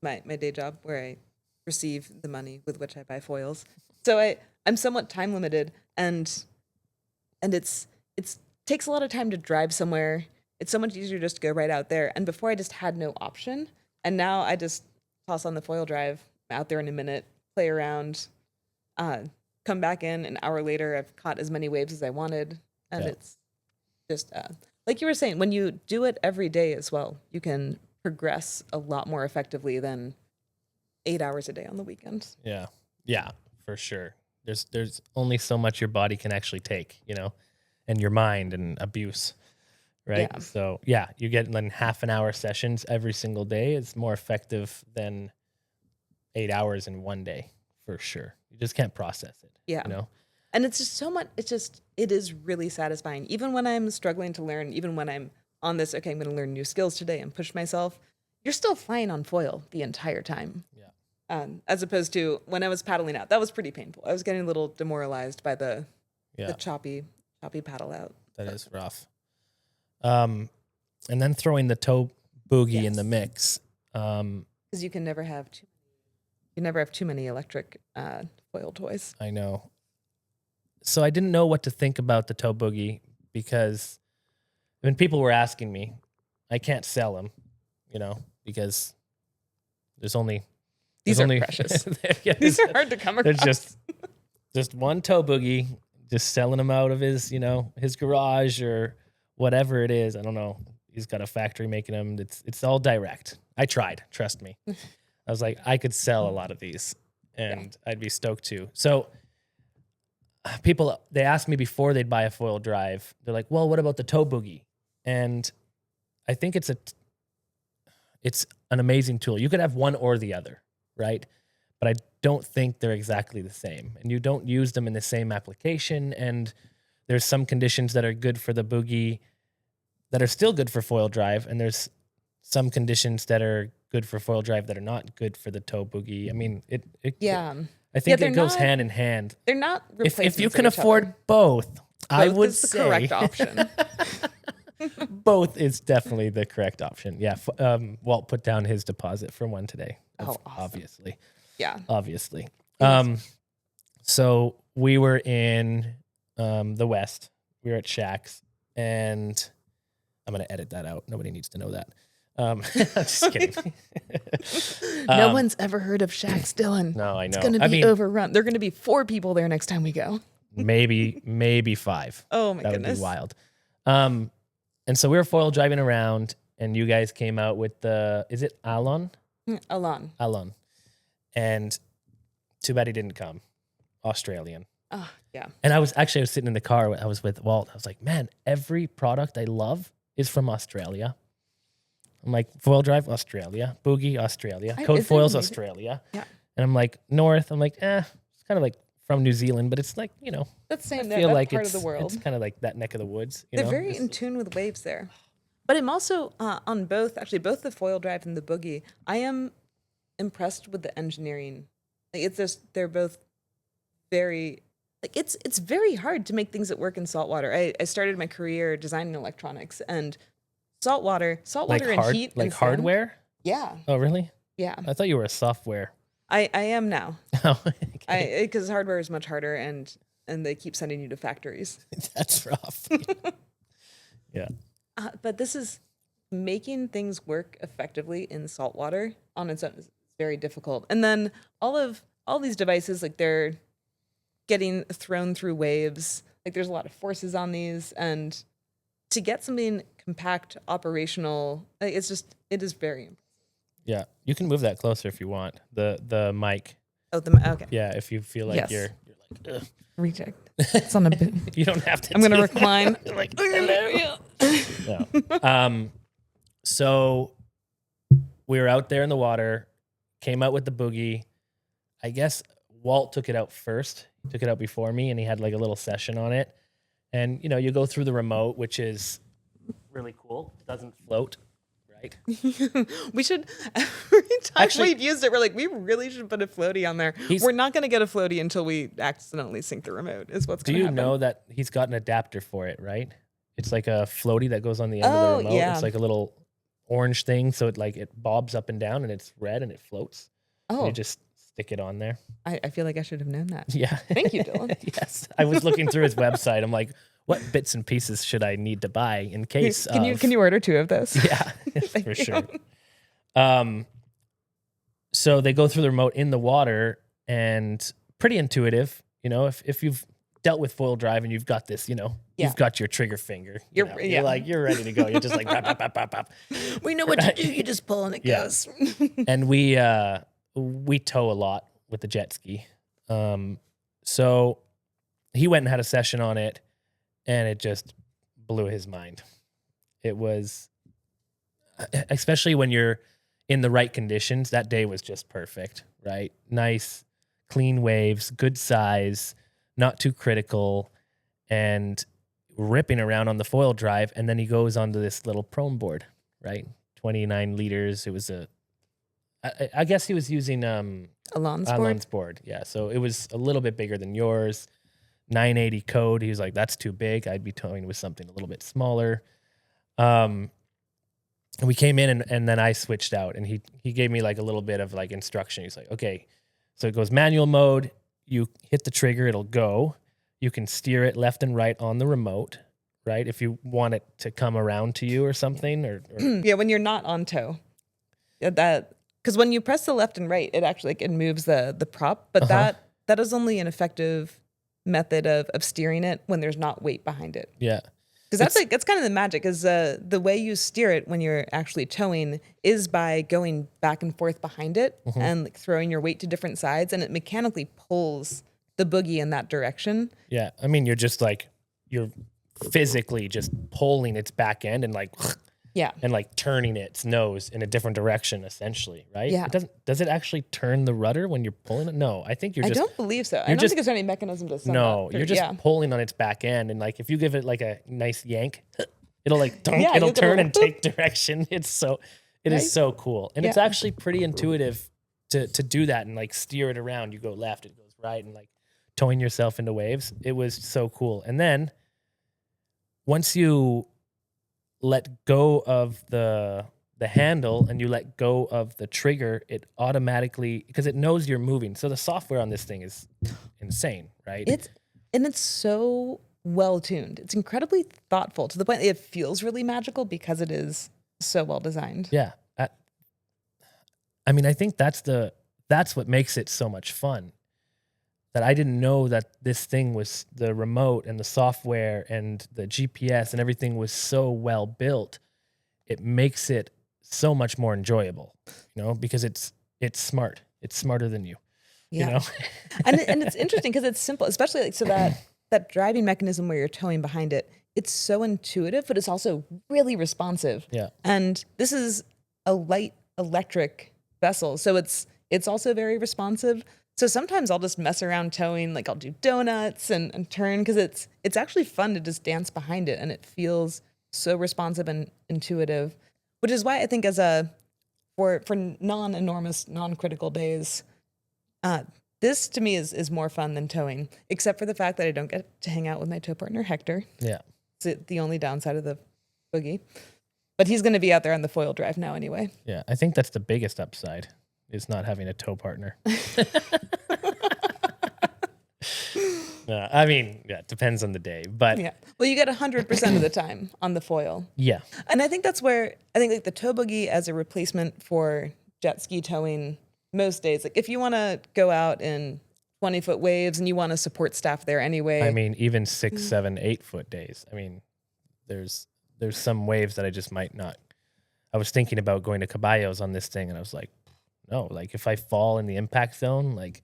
my day job where I receive the money with which I buy foils. So I'm somewhat time limited, and it takes a lot of time to drive somewhere. It's so much easier just to go right out there. And before I just had no option, and now I just toss on the foil drive, out there in a minute, play around, come back in an hour later. I've caught as many waves as I wanted, and it's just like you were saying, when you do it every day as well, you can progress a lot more effectively than 8 hours a day on the weekends. Yeah. Yeah, for sure. There's only so much your body can actually take, and your mind and abuse. Right. Yeah. So yeah, you get like half an hour sessions every single day. It's more effective than 8 hours in one day for sure. You just can't process it. Yeah. And it's just so much, it is really satisfying. Even when I'm struggling to learn, even when I'm on this, okay, I'm going to learn new skills today and push myself, you're still flying on foil the entire time. Yeah. As opposed to when I was paddling out, that was pretty painful. I was getting a little demoralized by the choppy paddle out. That is rough. And then throwing the Tow Boogie in the mix. Because you can never have too many electric foil toys. I know. So I didn't know what to think about the Tow Boogie because when people were asking me, I can't sell them, because these are precious. These are hard to come across. There's just one Tow Boogie, just selling them out of his, his garage or whatever it is. I don't know. He's got a factory making them. It's all direct. I tried, trust me. I was like, I could sell a lot of these and I'd be stoked to. So people, they asked me before they'd buy a foil drive. They're like, well, what about the Tow Boogie? And I think it's an amazing tool. You could have one or the other, right? But I don't think they're exactly the same. And you don't use them in the same application. And there's some conditions that are good for the Boogie that are still good for foil drive. And there's some conditions that are good for foil drive that are not good for the Tow Boogie. I mean, I think it goes hand in hand. They're not if you can afford both, I would is the say correct option. Both is definitely the correct option. Yeah. Walt put down his deposit for one today. Awesome. Obviously. Yeah. Obviously. So we were in the West. We were at Shaq's, and I'm going to edit that out. Nobody needs to know that. Just kidding. No one's ever heard of Shaq's, Dylan. No, I know. It's going to be overrun. There are going to be 4 people there next time we go. maybe 5. Oh my That goodness. would be wild. And so we were foil driving around, and you guys came out with is it Alon? Alon. And too bad he didn't come. Australian. Oh, yeah. And I was sitting in the car. I was with Walt. I was like, man, every product I love is from Australia. I'm like, foil drive, Australia. Boogie, Australia. Code foils, Australia. Yeah. And I'm like, North. I'm like, it's kind of like from New Zealand, but it's like, that's same. I feel that like part of the world. It's kind of like that neck of the woods. They're very in tune with waves there. But I'm also on both the foil drive and the Boogie. I am impressed with the engineering. Like it's just they're both very it's very hard to make things that work in saltwater. I started my career designing electronics, and saltwater and heat like and hardware. Yeah. Oh really? Yeah. I thought you were a software. I am now. Oh, okay. Because hardware is much harder, and they keep sending you to factories. That's rough. Yeah. But this is making things work effectively in saltwater on its own is very difficult. And then all these devices, like they're getting thrown through waves. Like there's a lot of forces on these, and to get something compact, operational, it is very impressive. Yeah, you can move that closer if you want. The mic. Oh, okay. Yeah, if you feel like you're like ugh. Reject. It's on a bit. You don't have to. I'm gonna recline. Like hello. No. So we were out there in the water, came out with the Boogie. I guess Walt took it out first. He took it out before me, and he had like a little session on it. And you go through the remote, which is really cool. It doesn't float. Right. We should, every time we've used it, we're like, we really should put a floaty on there. We're not going to get a floaty until we accidentally sync the remote, is what's going to happen. Do you know that he's got an adapter for it, right? It's like a floaty that goes on the end of the remote. Yeah. It's like a little orange thing. So it bobs up and down, and it's red and it floats. Oh. And you just stick it on there. I feel like I should have known that. Yeah. Thank you, Dylan. Yes. I was looking through his website. I'm like, what bits and pieces should I need to buy in case Can you order 2 of those? Yeah, for sure. So they go through the remote in the water, and pretty intuitive. If you've dealt with foil drive and you've got this, you know, Yeah. you've got your trigger finger. You know, Yeah. You're like, you're ready to go. You're just like, bap, bap, bap, bap, bap. We know what to do. You just pull and it Yeah. goes. And we tow a lot with the jet ski. So he went and had a session on it, and it just blew his mind. It was, especially when you're in the right conditions, that day was just perfect, right? Nice, clean waves, good size, not too critical, and ripping around on the foil drive. And then he goes onto this little prone board, right? 29 liters. It was I guess he was using Alon's board. Yeah. So it was a little bit bigger than yours. 980 code. He was like, that's too big. I'd be towing with something a little bit smaller. And we came in and then I switched out, and he gave me like a little bit of like instruction. He's like, okay, so it goes manual mode. You hit the trigger, it'll go. You can steer it left and right on the remote, right? If you want it to come around to you or something, or yeah, when you're not on tow, because when you press the left and right, it actually it moves the prop, but that is only an effective method of steering it when there's not weight behind it. Yeah. Because that's kind of the magic, is the way you steer it when you're actually towing is by going back and forth behind it and like throwing your weight to different sides, and it mechanically pulls the boogie in that direction. Yeah. I mean, you're physically just pulling its back end and like, yeah, and like turning its nose in a different direction, essentially, right? Yeah. Does it actually turn the rudder when you're pulling it? No, I think I don't believe so. I don't think there's any mechanism to send No, that. you're just pulling on its back end, and like if you give it like a nice yank, it'll like it'll turn and take direction. It is so cool, and it's actually pretty intuitive to do that and like steer it around. You go left, it goes right, and like towing yourself into waves. It was so cool, and then once you let go of the handle and you let go of the trigger, it automatically, because it knows you're moving. So the software on this thing is insane, right? It's so well tuned. It's incredibly thoughtful to the point that it feels really magical because it is so well designed. Yeah. I mean, I think that's what makes it so much fun. That I didn't know that this thing was, the remote and the software and the GPS and everything was so well built. It makes it so much more enjoyable, you know, because it's smart. It's smarter than you, you know? and it's interesting because it's simple, especially like, so that driving mechanism where you're towing behind it, it's so intuitive, but it's also really responsive. Yeah. And this is a light electric vessel. So it's also very responsive. So sometimes I'll just mess around towing, like I'll do donuts and turn, because it's actually fun to just dance behind it, and it feels so responsive and intuitive, which is why I think for non-enormous, non-critical days, this to me is more fun than towing, except for the fact that I don't get to hang out with my tow partner, Hector. Yeah. It's the only downside of the boogie. But he's going to be out there on the foil drive now anyway. Yeah, I think that's the biggest upside, is not having a tow partner. I mean, yeah, it depends on the day, but yeah. Well, you get 100% of the time on the foil. Yeah. And I think that's where I think like the tow boogie as a replacement for jet ski towing most days, like if you want to go out in 20-foot waves and you want to support staff there anyway. I mean, even 6, 7, 8 foot days. I mean, there's some waves that I just might not. I was thinking about going to Caballos on this thing, and I was like, no, like if I fall in the impact zone, like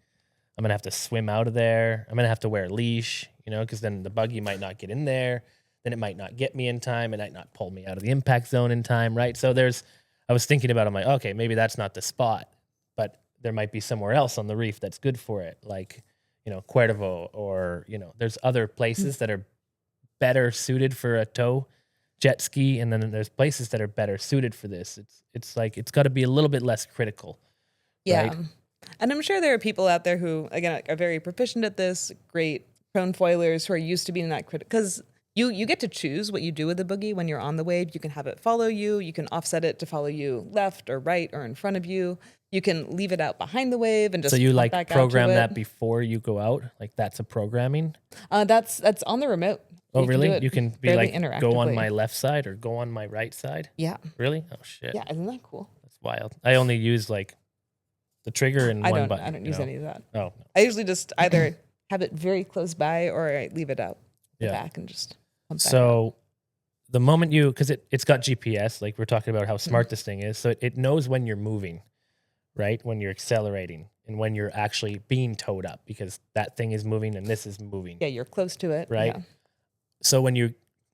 I'm going to have to swim out of there. I'm going to have to wear a leash, you know, because then the buggy might not get in there. Then it might not get me in time. It might not pull me out of the impact zone in time, right? So I was thinking about it. I'm like, okay, maybe that's not the spot, but there might be somewhere else on the reef that's good for it. Like, you know, Cuervo, or, you know, there's other places that are better suited for a tow jet ski. And then there's places that are better suited for this. It's like, it's got to be a little bit less critical. Yeah. Right? And I'm sure there are people out there who, again, are very proficient at this, great prone foilers who are used to being that critical. Because you get to choose what you do with the boogie when you're on the wave. You can have it follow you. You can offset it to follow you left or right or in front of you. You can leave it out behind the wave and just so you like back program out to that it. Before you go out? Like that's a programming? That's on the remote. Oh, really? You can be like, go on interactively. my left side or go on my right side? Yeah. Really? Oh, shit. Yeah, isn't that cool? That's wild. I only use like the trigger and one button. I don't use any of that. Oh, no. I usually just either have it very close by, or I leave it out the Yeah. back and just pump back out. So the moment because it's got GPS, like we're talking about how smart this thing is. So it knows when you're moving, right? When you're accelerating and when you're actually being towed up, because that thing is moving and this is moving. Yeah, you're close to it. Right. Yeah. So when you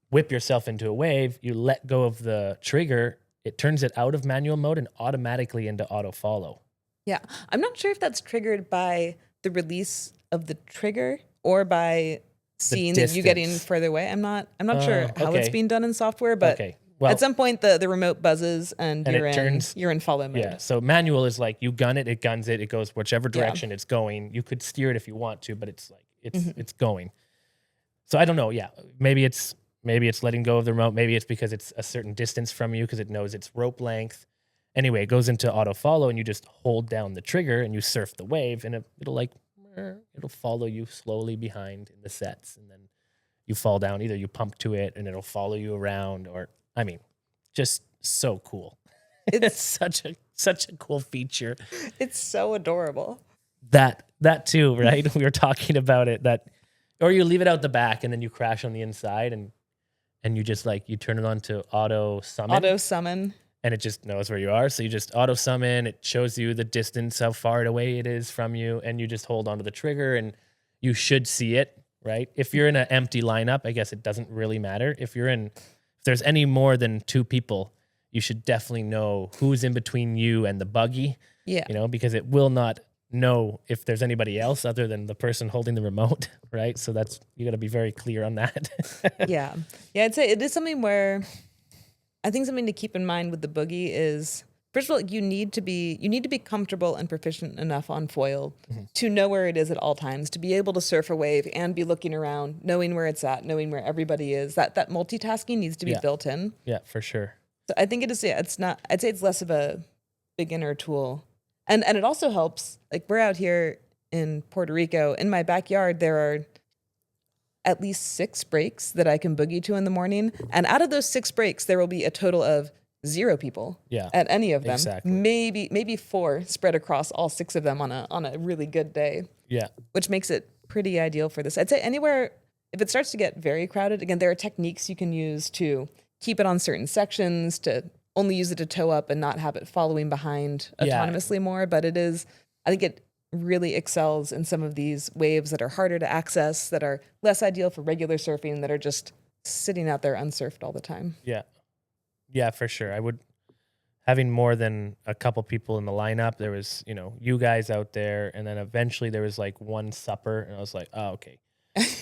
whip yourself into a wave, you let go of the trigger, it turns it out of manual mode and automatically into auto follow. Yeah. I'm not sure if that's triggered by the release of the trigger or by seeing that you getting further away. I'm not sure how it's being done in software, but well, at some point the remote buzzes and you're in follow mode. Yeah. So manual is like you gun it, it guns it, it goes whichever direction it's going. You could steer it if you want to, but it's like it's going. So I don't know. Yeah. Maybe it's letting go of the remote. Maybe it's because it's a certain distance from you because it knows its rope length. Anyway, it goes into auto follow and you just hold down the trigger and you surf the wave and it'll follow you slowly behind in the sets. And then you fall down. Either you pump to it and it'll follow you around, or, I mean, just so cool. It's such a cool feature. It's so adorable. That too, right? We were talking about it, or you leave it out the back and then you crash on the inside and you just you turn it on to auto summon. And it just knows where you are. So you just auto summon. It shows you the distance, how far away it is from you. And you just hold onto the trigger and you should see it, right? If you're in an empty lineup, I guess it doesn't really matter. If there's any more than 2 people, you should definitely know who's in between you and the buggy. Yeah. Because it will not know if there's anybody else other than the person holding the remote, right? So you got to be very clear on that. Yeah. I'd say it is something where I think something to keep in mind with the boogie is, first of all, you need to be comfortable and proficient enough on foil to know where it is at all times, to be able to surf a wave and be looking around, knowing where it's at, knowing where everybody is. That multitasking needs to be built in. Yeah, for sure. So I think it is. Yeah, it's not. I'd say it's less of a beginner tool, and it also helps. Like, we're out here in Puerto Rico. In my backyard, there are at least 6 breaks that I can boogie to in the morning. And out of those 6 breaks, there will be a total of 0 people at any of them. Exactly. Maybe 4 spread across all 6 of them on a really good day. Yeah. Which makes it pretty ideal for this. I'd say anywhere, if it starts to get very crowded, again, there are techniques you can use to keep it on certain sections, to only use it to tow up and not have it following behind autonomously more. But I think it really excels in some of these waves that are harder to access, that are less ideal for regular surfing, that are just sitting out there unsurfed all the time. Yeah, for sure. Having more than a couple people in the lineup, there was, you guys out there, and then eventually there was one supper, and I was like, oh, okay,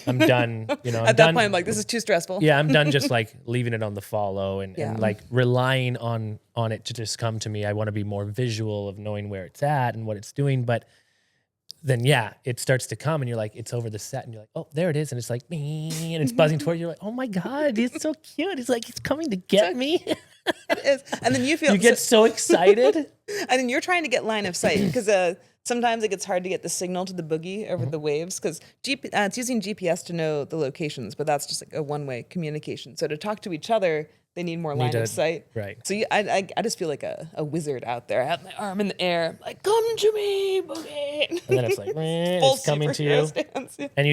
I'm done. At that point, I'm like, this is too stressful. Yeah, I'm done just leaving it on the follow and relying on it to just come to me. I want to be more visual of knowing where it's at and what it's doing, but then it starts to come and you're like, it's over the set and you're like, oh, there it is. And it's like, me, and it's buzzing toward you. You're like, oh my God, it's so cute. It's like, it's coming to get me. It is. And then you get so excited. And then you're trying to get line of sight because sometimes it gets hard to get the signal to the boogie over the waves because it's using GPS to know the locations, but that's just a one-way communication. So to talk to each other, they need more line of sight. Right. So I just feel like a wizard out there. I have my arm in the air, like, come to me, boogie. And then it's like, it's coming to you. Stance. And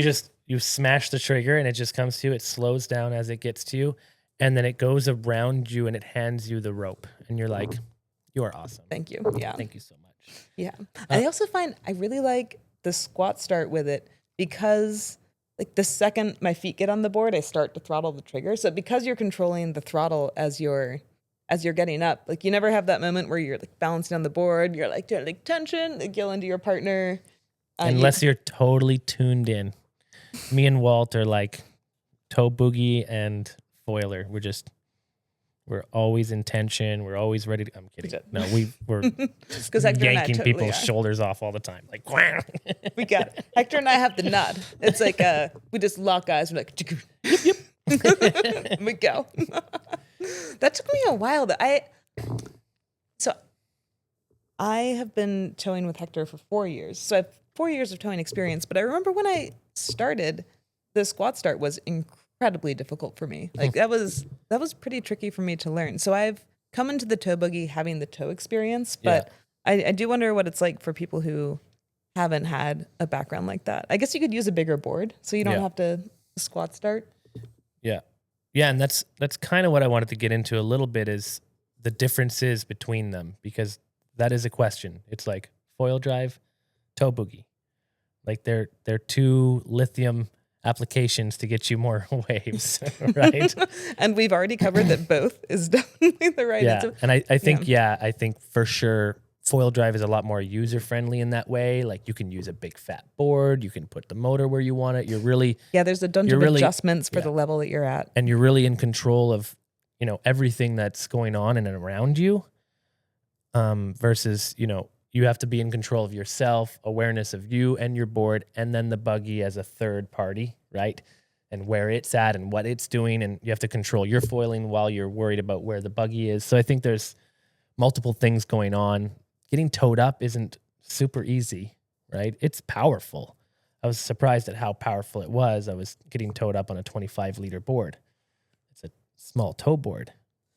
you smash the trigger and it just comes to you. It slows down as it gets to you. And then it goes around you and it hands you the rope. And you're like, you are awesome. Thank you. Yeah. Thank you so much. Yeah. I also find I really like the squat start with it because the second my feet get on the board, I start to throttle the trigger. So because you're controlling the throttle as you're getting up, you never have that moment where you're balancing on the board, you're doing tension, yelling to your partner. Unless you're totally tuned in. Me and Walt are Tow Boogie and Foiler. We're always in tension. We're always ready to. I'm kidding. No, we're yanking people's shoulders off all the time. We got it. Hector and I have the nod. It's we just lock eyes. We're like, yep. We go. That took me a while. So I have been towing with Hector for 4 years. So I have 4 years of towing experience. But I remember when I started, the squat start was incredibly difficult for me. That was pretty tricky for me to learn. So I've come into the tow boogie having the tow experience, but I do wonder what it's like for people who haven't had a background like that. I guess you could use a bigger board so you don't have to squat start. Yeah. Yeah, and that's kind of what I wanted to get into a little bit is the differences between them, because that is a question. It's like foil drive, Tow Boogie. Like they're two lithium applications to get you more waves, right? And we've already covered that both is definitely the right answer. And I think I think for sure foil drive is a lot more user friendly in that way. Like you can use a big fat board, you can put the motor where you want it. You're really there's a bunch of adjustments for the level that you're at, and you're really in control of everything that's going on in and around you. Versus you have to be in control of yourself, awareness of you and your board, and then the buggy as a third party, right? And where it's at and what it's doing, and you have to control your foiling while you're worried about where the buggy is. So I think there's multiple things going on. Getting towed up isn't super easy, right? It's powerful. I was surprised at how powerful it was. I was getting towed up on a 25-liter board. It's a small tow board,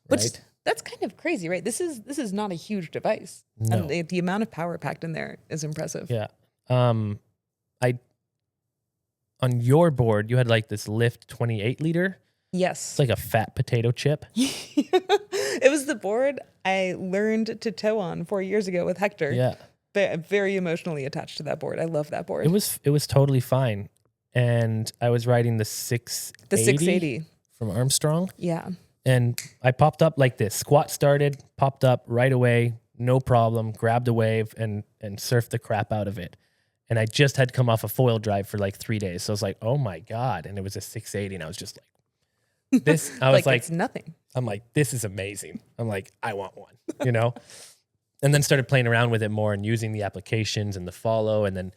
right? That's kind of crazy, right? This is not a huge device. No. And the amount of power packed in there is impressive. Yeah. On your board, you had like this Lift 28-liter. Yes. It's like a fat potato chip. It was the board I learned to tow on 4 years ago with Hector. Yeah. I'm very emotionally attached to that board. I love that board. It was totally fine. And I was riding the 680. The 680. From Armstrong. Yeah. And I popped up like this. Squat started, popped up right away, no problem, grabbed a wave and surfed the crap out of it. And I just had come off a foil drive for like 3 days. So I was like, oh my God. And it was a 680. And I was just like, this, I was like, it's nothing. I'm like, this is amazing. I'm like, I want one, And then started playing around with it more and using the applications and the follow. And then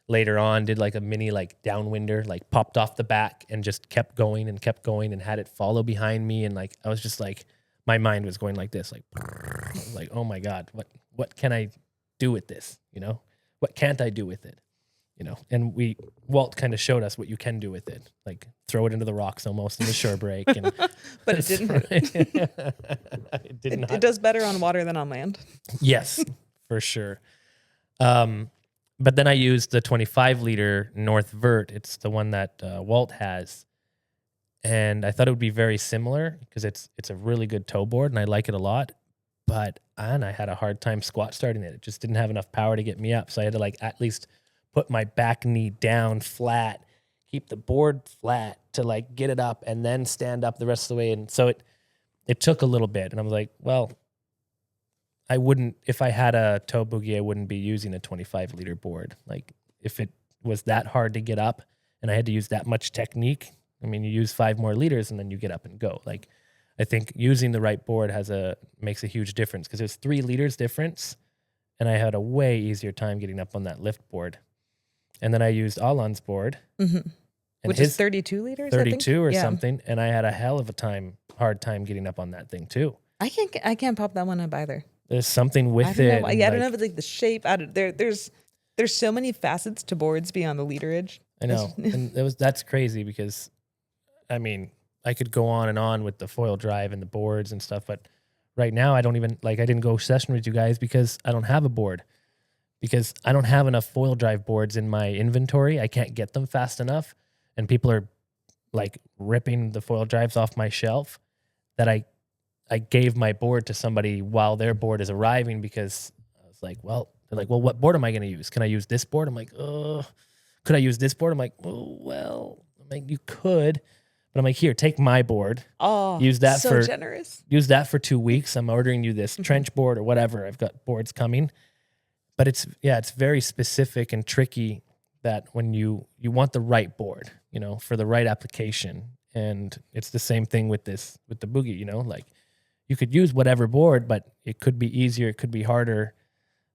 later on did like a mini like downwinder, like popped off the back and just kept going and had it follow behind me. And like, I was just like, my mind was going like this, like, I was like, oh my God, what can I do with this? What can't I do with it? And Walt kind of showed us what you can do with it, like throw it into the rocks almost in the shore break. And but it didn't hurt. It did not. It does better on water than on land. Yes, for sure. But then I used the 25-liter North Vert. It's the one that Walt has. And I thought it would be very similar because it's a really good tow board and I like it a lot. But I had a hard time squat starting it. It just didn't have enough power to get me up. So I had to like at least put my back knee down flat, keep the board flat to like get it up and then stand up the rest of the way. And so it took a little bit. And I was like, well, I wouldn't, if I had a Tow Boogie, I wouldn't be using a 25-liter board. Like if it was that hard to get up and I had to use that much technique, I mean, you use 5 more liters and then you get up and go. Like I think using the right board makes a huge difference because it was 3 liters difference and I had a way easier time getting up on that lift board. And then I used Alan's board. Mm-hmm. Which is 32 liters, 32 or something. And I had a hell of a hard time getting up on that thing too. I can't pop that one up either. There's something with it. I don't know if it's like the shape. There's so many facets to boards beyond the literage. I know. And that's crazy because, I mean, I could go on and on with the foil drive and the boards and stuff. But right now I didn't go session with you guys because I don't have a board. Because I don't have enough foil drive boards in my inventory. I can't get them fast enough. And people are like ripping the foil drives off my shelf that I gave my board to somebody while their board is arriving because I was like, well, they're like, well, what board am I going to use? Can I use this board? I'm like, could I use this board? I'm like, oh, well, I'm like, you could. But I'm like, here, take my board. Oh, use that so generous. Use that for 2 weeks. I'm ordering you this trench board or whatever. I've got boards coming. But it's very specific and tricky that when you want the right board, for the right application. And it's the same thing with the Boogie, like you could use whatever board, but it could be easier. It could be harder.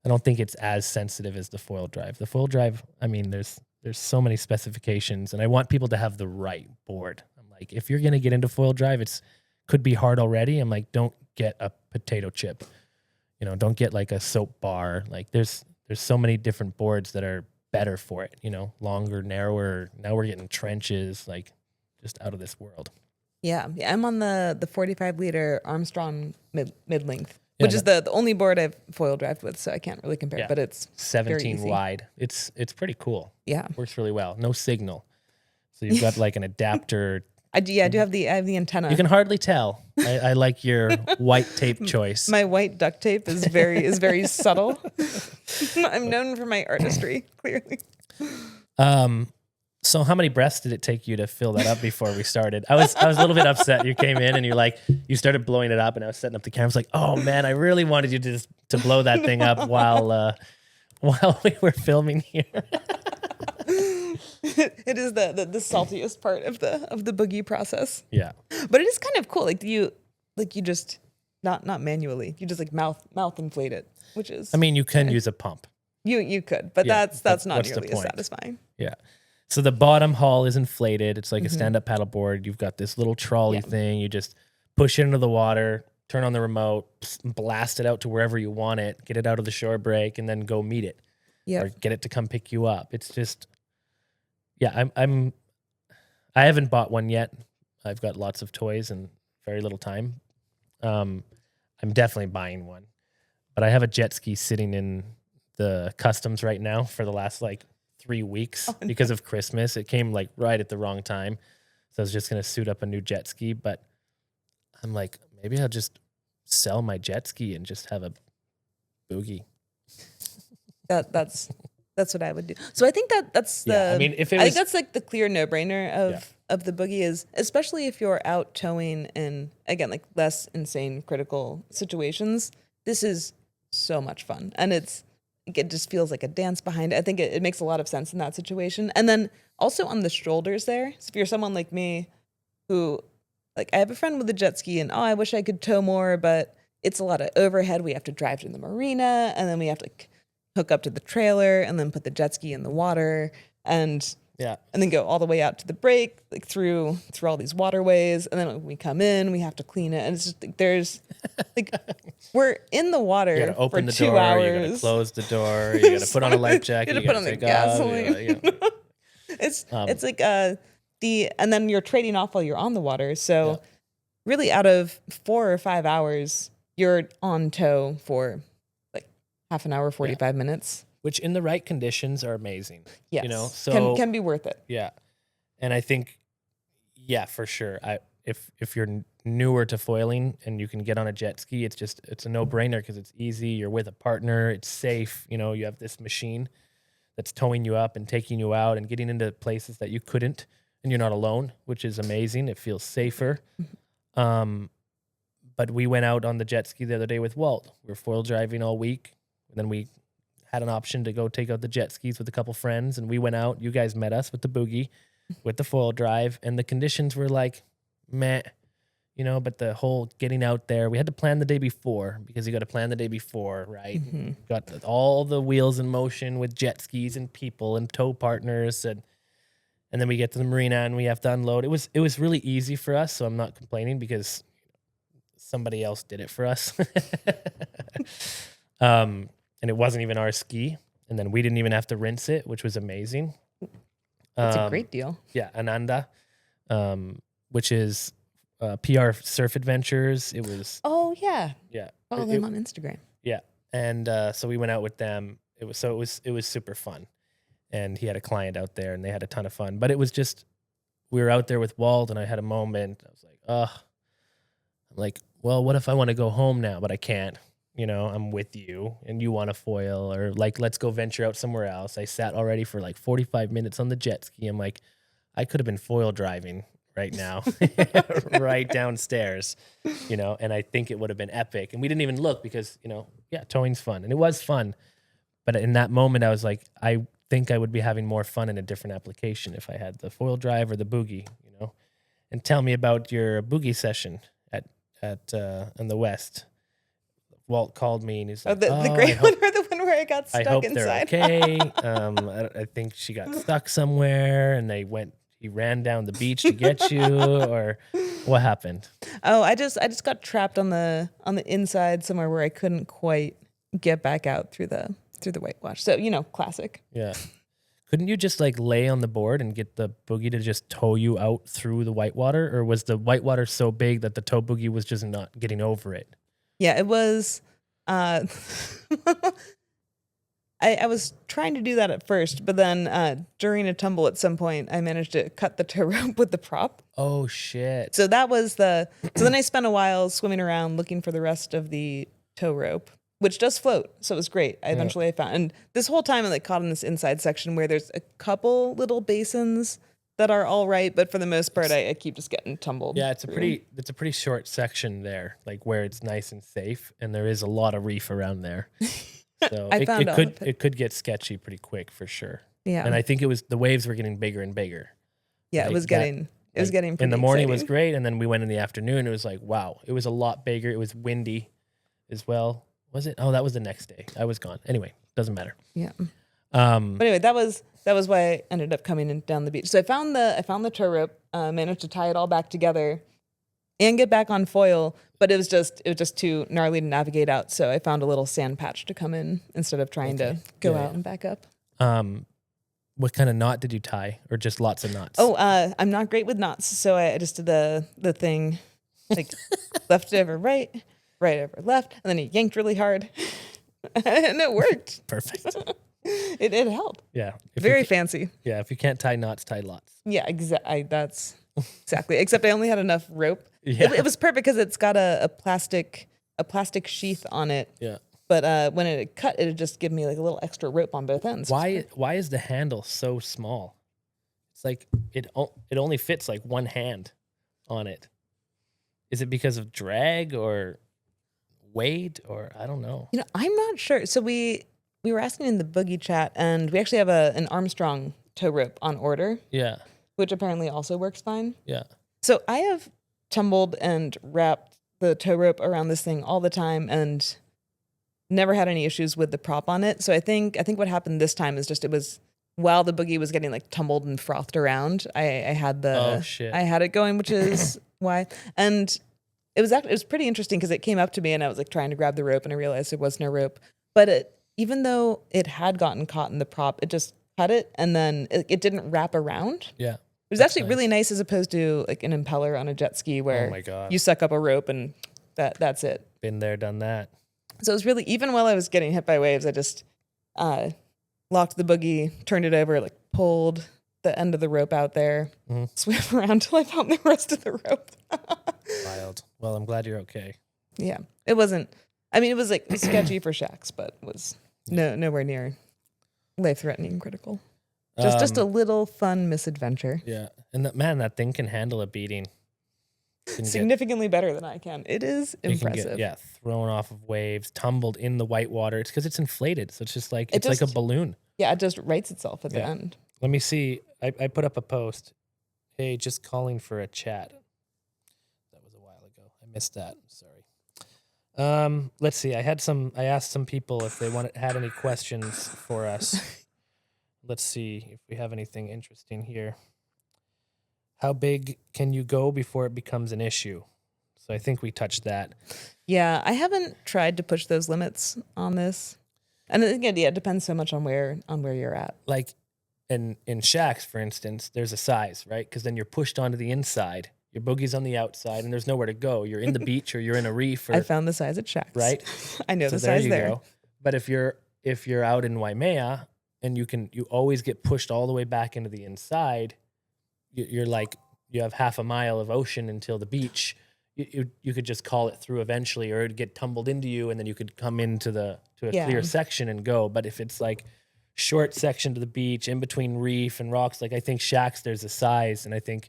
I don't think it's as sensitive as the foil drive. The foil drive, I mean, there's so many specifications and I want people to have the right board. I'm like, if you're going to get into foil drive, could be hard already. I'm like, don't get a potato chip. Don't get like a soap bar. Like there's so many different boards that are better for it, longer, narrower. Now we're getting trenches, like just out of this world. Yeah. I'm on the 45-liter Armstrong mid-length. which is the only board I've foil drived with, so I can't really compare. But it's 17 wide. It's pretty cool. Yeah, works really well. No signal, so you've got like an adapter. I do have the antenna. You can hardly tell. I like your white tape choice. My white duct tape is very subtle. I'm known for my artistry, clearly. So how many breaths did it take you to fill that up before we started? I was a little bit upset. You came in and you started blowing it up, and I was setting up the camera. I was like, oh man, I really wanted you to blow that thing up while we were filming here. It is the saltiest part of the boogie process. Yeah, but it is kind of cool. Like you just not manually. You just like mouth inflate it, which is. I mean, you can use a pump. You could, but that's not nearly as satisfying. Yeah. So the bottom hull is inflated. It's like a stand-up paddle board. You've got this little trolley thing. You just push it into the water, turn on the remote, blast it out to wherever you want it, get it out of the shore break, and then go meet it. Yeah. Or get it to come pick you up. It's just, yeah. I haven't bought one yet. I've got lots of toys and very little time. I'm definitely buying one, but I have a jet ski sitting in the customs right now for the last 3 weeks because of Christmas. It came right at the wrong time. So I was just going to suit up a new jet ski, but I'm like, maybe I'll just sell my jet ski and just have a boogie. That's what I would do. So I think that's the, I think that's the clear no-brainer of the boogie is, especially if you're out towing in, again, less insane critical situations, this is so much fun. And it just feels like a dance behind it. I think it makes a lot of sense in that situation. And then also on the shoulders there. So if you're someone like me who, I have a friend with a jet ski and, I wish I could tow more, but it's a lot of overhead. We have to drive to the marina and then we have to hook up to the trailer and then put the jet ski in the water and then go all the way out to the break, through all these waterways. And then when we come in, we have to clean it. And it's just there's we're in the water you gotta open for the 2 door, hours. you gotta close the door, you gotta put on a life jacket, you gotta put on the gasoline. It's and then you're trading off while you're on the water. So really out of 4 or 5 hours, you're on tow for half an hour, 45 minutes. Which in the right conditions are amazing. Yes. So can be worth it. Yeah. And I think, for sure. If you're newer to foiling and you can get on a jet ski, it's a no-brainer because it's easy. You're with a partner. It's safe. You have this machine that's towing you up and taking you out and getting into places that you couldn't, and you're not alone, which is amazing. It feels safer. But we went out on the jet ski the other day with Walt. We were foil driving all week. And then we had an option to go take out the jet skis with a couple friends, and we went out. You guys met us with the boogie, with the foil drive, and the conditions were meh, but the whole getting out there, we had to plan the day before because you got to plan the day before, right? Got all the wheels in motion with jet skis and people and tow partners, and then we get to the marina and we have to unload. It was really easy for us, so I'm not complaining because somebody else did it for us. And it wasn't even our ski. And then we didn't even have to rinse it, which was amazing. That's a great deal. Yeah, Ananda, which is PR Surf Adventures. It was... Oh, yeah. Yeah. Follow them on Instagram. Yeah. And so we went out with them. It was super fun. And he had a client out there, and they had a ton of fun. But it was just... We were out there with Walt, and I had a moment. I was like, well, what if I want to go home now, but I can't? I'm with you and you want to foil or let's go venture out somewhere else. I sat already for 45 minutes on the jet ski. I'm like, I could have been foil driving right now, right downstairs, and I think it would have been epic. And we didn't even look because, towing's fun and it was fun. But in that moment, I was like, I think I would be having more fun in a different application if I had the foil drive or the boogie, And tell me about your boogie session at in the West. Walt called me and he's like, the gray one or the one where I got stuck I hope inside? They're okay. I think she got stuck somewhere and he ran down the beach to get you, or what happened? Oh, I just got trapped on the inside somewhere where I couldn't quite get back out through the whitewash. So, classic. Yeah. Couldn't you just lay on the board and get the boogie to just tow you out through the whitewater? Or was the whitewater so big that the tow boogie was just not getting over it? Yeah, it was. I was trying to do that at first, but then during a tumble at some point, I managed to cut the tow rope with the prop. Oh shit. So that was the. So then I spent a while swimming around looking for the rest of the tow rope, which does float. So it was great. I found, and this whole time I like caught in this inside section where there's a couple little basins that are all right, but for the most part, I keep just getting tumbled. Yeah, it's a pretty short section there, like where it's nice and safe, and there is a lot of reef around there. So it could get sketchy pretty quick for sure. Yeah, and I think it was the waves were getting bigger and bigger. Yeah, like it was getting pretty in the morning exciting. Was great, and then we went in the afternoon. It was like wow, it was a lot bigger. It was windy as well. Was it? Oh, that was the next day. I was gone. Anyway, doesn't matter. Yeah. But anyway, that was why I ended up coming in down the beach. So I found the tow rope, managed to tie it all back together, and get back on foil. But it was just too gnarly to navigate out. So I found a little sand patch to come in instead of trying to go out and back up. What kind of knot did you tie, or just lots of knots? Oh, I'm not great with knots, so I just did the thing, like left over right, right over left, and then he yanked really hard, and it worked. Perfect. It helped. Yeah. Very fancy. Yeah. If you can't tie knots, tie lots. Yeah, exactly. That's exactly. Except I only had enough rope. Yeah. It was perfect because it's got a plastic sheath on it. Yeah. But when it cut, it would just give me like a little extra rope on both ends. Why is the handle so small? It's like it only fits like one hand on it. Is it because of drag or weight or I don't know? I'm not sure. So we were asking in the boogie chat, and we actually have an Armstrong tow rope on order. Yeah. Which apparently also works fine. Yeah. So I have tumbled and wrapped the tow rope around this thing all the time and never had any issues with the prop on it. So I think what happened this time is just it was while the boogie was getting like tumbled and frothed around, I had I had it going, which is why. And it was pretty interesting because it came up to me and I was like trying to grab the rope and I realized there was no rope. But even though it had gotten caught in the prop, it just cut it and then it didn't wrap around. Yeah. It was actually really nice as opposed to like an impeller on a jet ski where you suck up a rope and that's it. Been there, done that. So it was really, even while I was getting hit by waves, I just locked the boogie, turned it over, like pulled the end of the rope out there, swam around till I found the rest of the rope. Wild. Well, I'm glad you're okay. Yeah. It wasn't, I mean, it was like sketchy for shacks, but was nowhere near life-threatening critical. Just a little fun misadventure. Yeah. And that thing can handle a beating. Significantly better than I can. It is impressive. Thrown off of waves, tumbled in the white water. It's because it's inflated. So it's just like, it's like a balloon. Yeah, it just rights itself at the end. Let me see. I put up a post. Hey, just calling for a chat. That was a while ago. I missed that. Sorry. Let's see. I asked some people if they had any questions for us. Let's see if we have anything interesting here. How big can you go before it becomes an issue? So I think we touched that. Yeah, I haven't tried to push those limits on this. And again, it depends so much on where you're at. Like in shacks, for instance, there's a size, right? Because then you're pushed onto the inside. Your boogie's on the outside, and there's nowhere to go. You're in the beach, or you're in a reef. I found the size at shacks. Right? I know the size there. Go. But if you're out in Waimea, and you always get pushed all the way back into the inside, you're like, you have half a mile of ocean until the beach. You could just call it through eventually, or it'd get tumbled into you, and then you could come into a clear section and go. But if it's like short section to the beach, in between reef and rocks, like I think shacks, there's a size, and I think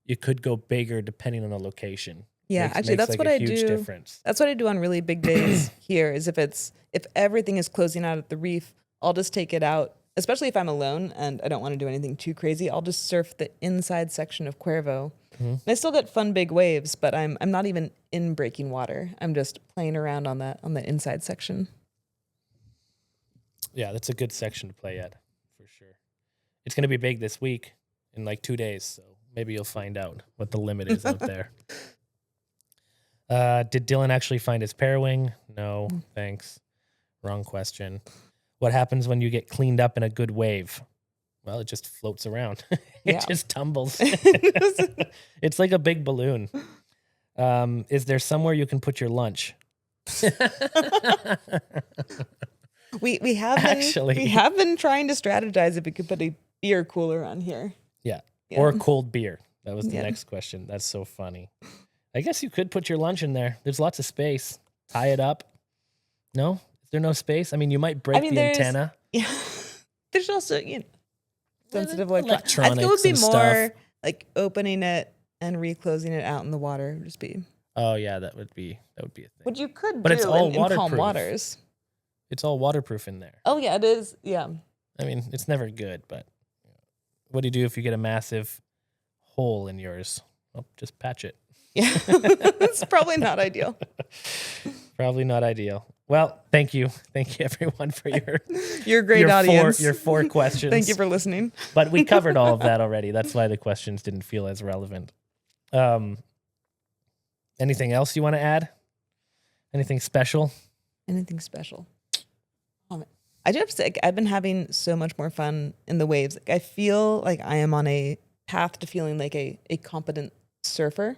you could go bigger depending on the location. Yeah, actually, that's like what I do. Difference. That's what I do on really big days here. Is if everything is closing out at the reef, I'll just take it out. Especially if I'm alone and I don't want to do anything too crazy, I'll just surf the inside section of Cuervo. And I still get fun big waves, but I'm not even in breaking water. I'm just playing around on the inside section. Yeah, that's a good section to play at, for sure. It's going to be big this week in like 2 days, so maybe you'll find out what the limit is out there. Did Dylan actually find his pairwing? No, thanks. Wrong question. What happens when you get cleaned up in a good wave? Well, it just floats around. It just tumbles. It's like a big balloon. Is there somewhere you can put your lunch? We have been trying to strategize if we could put a beer cooler on here. Yeah. Or cold beer. That was the next question. That's so funny. I guess you could put your lunch in there. There's lots of space. Tie it up. No? Is there no space? I mean, you might break the antenna. Yeah. There's also, sensitive electronics. I think it would be more stuff. like opening it and reclosing it out in the water. Would just be. Oh yeah, that would be a thing. What you could but do it's all in calm waters. It's all waterproof in there. Oh yeah, it is. Yeah. I mean, it's never good, but what do you do if you get a massive hole in yours? Well, just patch it. Yeah. It's probably not ideal. Probably not ideal. Well, thank you. Thank you everyone for your great audience. Your 4 questions. Thank you for listening. But we covered all of that already. That's why the questions didn't feel as relevant. Anything else you want to add? Anything special? Anything special? I do have to say, I've been having so much more fun in the waves. Like, I feel like I am on a path to feeling like a competent surfer.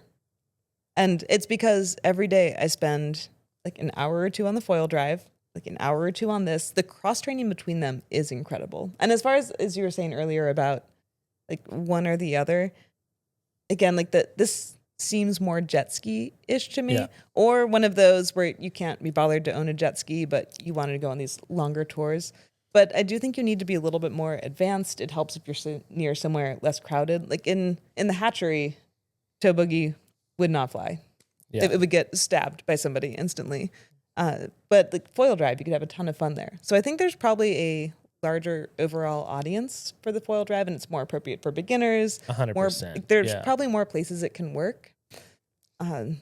And it's because every day I spend like an hour or 2 on the foil drive, like an hour or 2 on this. The cross training between them is incredible. And as far as you were saying earlier about like one or the other, again, like this seems more jet ski-ish to me, or one of those where you can't be bothered to own a jet ski, but you wanted to go on these longer tours. But I do think you need to be a little bit more advanced. It helps if you're near somewhere less crowded. Like in the hatchery, Tow Boogie would not fly. Yeah. It would get stabbed by somebody instantly. But like foil drive, you could have a ton of fun there. So I think there's probably a larger overall audience for the foil drive, and it's more appropriate for beginners. 100%. There's probably more places it can work. I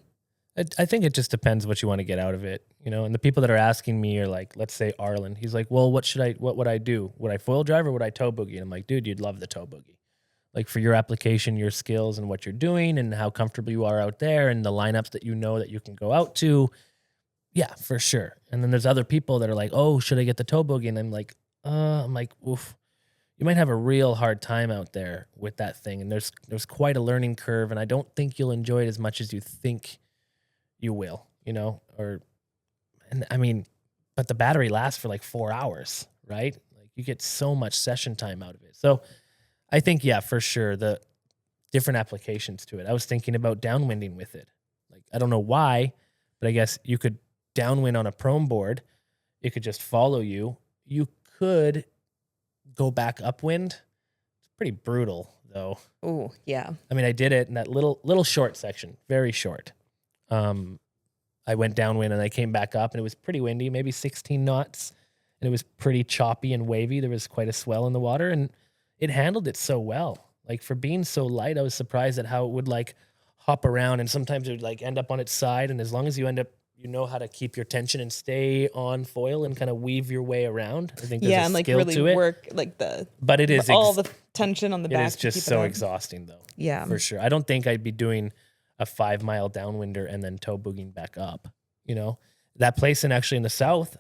think it just depends what you want to get out of it, and the people that are asking me are like, let's say Arlen, he's like, well, what would I do? Would I foil drive or would I tow boogie? And I'm like, dude, you'd love the tow boogie. Like for your application, your skills and what you're doing and how comfortable you are out there and the lineups that that you can go out to. Yeah, for sure. And then there's other people that are like, oh, should I get the tow boogie? And I'm like, oof, you might have a real hard time out there with that thing. And there's quite a learning curve. And I don't think you'll enjoy it as much as you think you will, but the battery lasts for like 4 hours, right? Like you get so much session time out of it. So I think, yeah, for sure, the different applications to it. I was thinking about downwinding with it. Like, I don't know why, but I guess you could downwind on a prone board. It could just follow you. You could go back upwind. It's pretty brutal, though. Oh, yeah. I mean, I did it in that little short section, very short. I went downwind and I came back up and it was pretty windy, maybe 16 knots. And it was pretty choppy and wavy. There was quite a swell in the water and it handled it so well. Like for being so light, I was surprised at how it would like hop around and sometimes it would like end up on its side. And as long as you know how to keep your tension and stay on foil and kind of weave your way around. I think there's a and like skill really to it. Work like but it is all the tension on the back. It is just so exhausting though. Yeah, for sure. I don't think I'd be doing a 5-mile downwinder and then tow boogieing back up. That place in the south,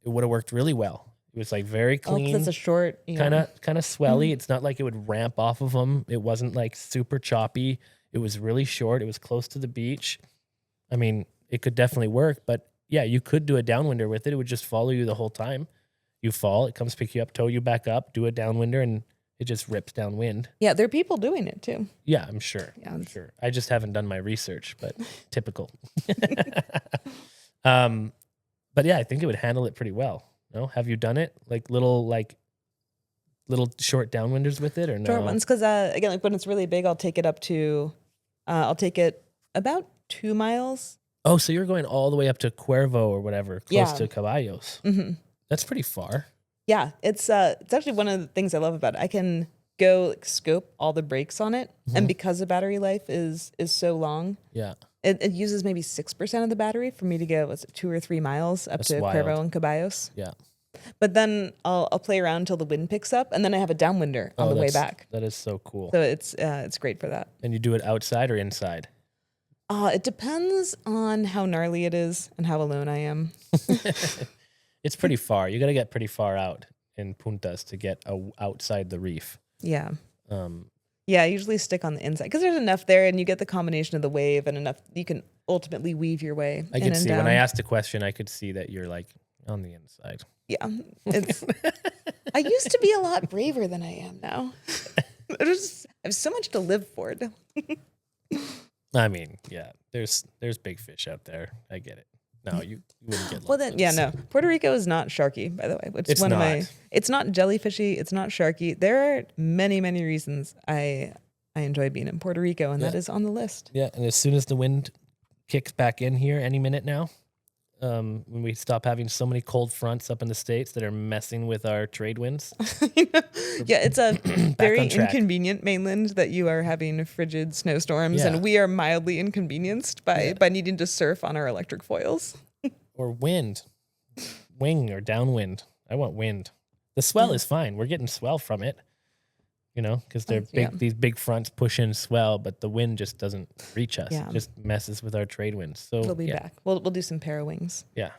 it would have worked really well. It was like very clean. That's a short, kind of swelly. Mm-hmm. It's not like it would ramp off of them. It wasn't like super choppy. It was really short. It was close to the beach. I mean, it could definitely work, but yeah, you could do a downwinder with it. It would just follow you the whole time. You fall, it comes pick you up, tow you back up, do a downwinder, and it just rips downwind. Yeah, there are people doing it too. Yeah, I'm sure. Yeah, I'm sure. I just haven't done my research, but typical. But yeah, I think it would handle it pretty well. No, have you done it? Like little short downwinders with it, or no? Short ones, because again, like when it's really big, I'll take it up to, I'll take it about 2 miles. Oh, so you're going all the way up to Cuervo or whatever, close to Caballos. Mm-hmm. That's pretty far. Yeah, it's actually one of the things I love about it. I can go scope all the brakes on it, and because the battery life is so long, it uses maybe 6% of the battery for me to go 2 or 3 miles up to Cuervo and Caballos. Yeah, but then I'll play around until the wind picks up, and then I have a downwinder on the way back. That is so cool. So it's great for that. And you do it outside or inside? It depends on how gnarly it is and how alone I am. It's pretty far. You got to get pretty far out in Puntas to get outside the reef. Yeah. Yeah, I usually stick on the inside because there's enough there, and you get the combination of the wave and enough. You can ultimately weave your way. I could see when I asked the question, I could see that you're like on the inside. Yeah, it's. I used to be a lot braver than I am now. I have so much to live for. I mean, yeah, there's big fish out there. I get it. No, you wouldn't get. Well, then, yeah, no. Puerto Rico is not sharky, by the way. Which is one of my. It's not jellyfishy. It's not sharky. There are many, many reasons I enjoy being in Puerto Rico, and that is on the list. Yeah, and as soon as the wind kicks back in here, any minute now, when we stop having so many cold fronts up in the States that are messing with our trade winds. Yeah, it's a very inconvenient mainland that you are having frigid snowstorms, and we are mildly inconvenienced by needing to surf on our electric foils. Or wind, wing or downwind. I want wind. The swell is fine. We're getting swell from it, because they're big. These big fronts push in swell, but the wind just doesn't reach us. It just messes with our trade winds. So we'll be back. We'll do some parawings. Yeah,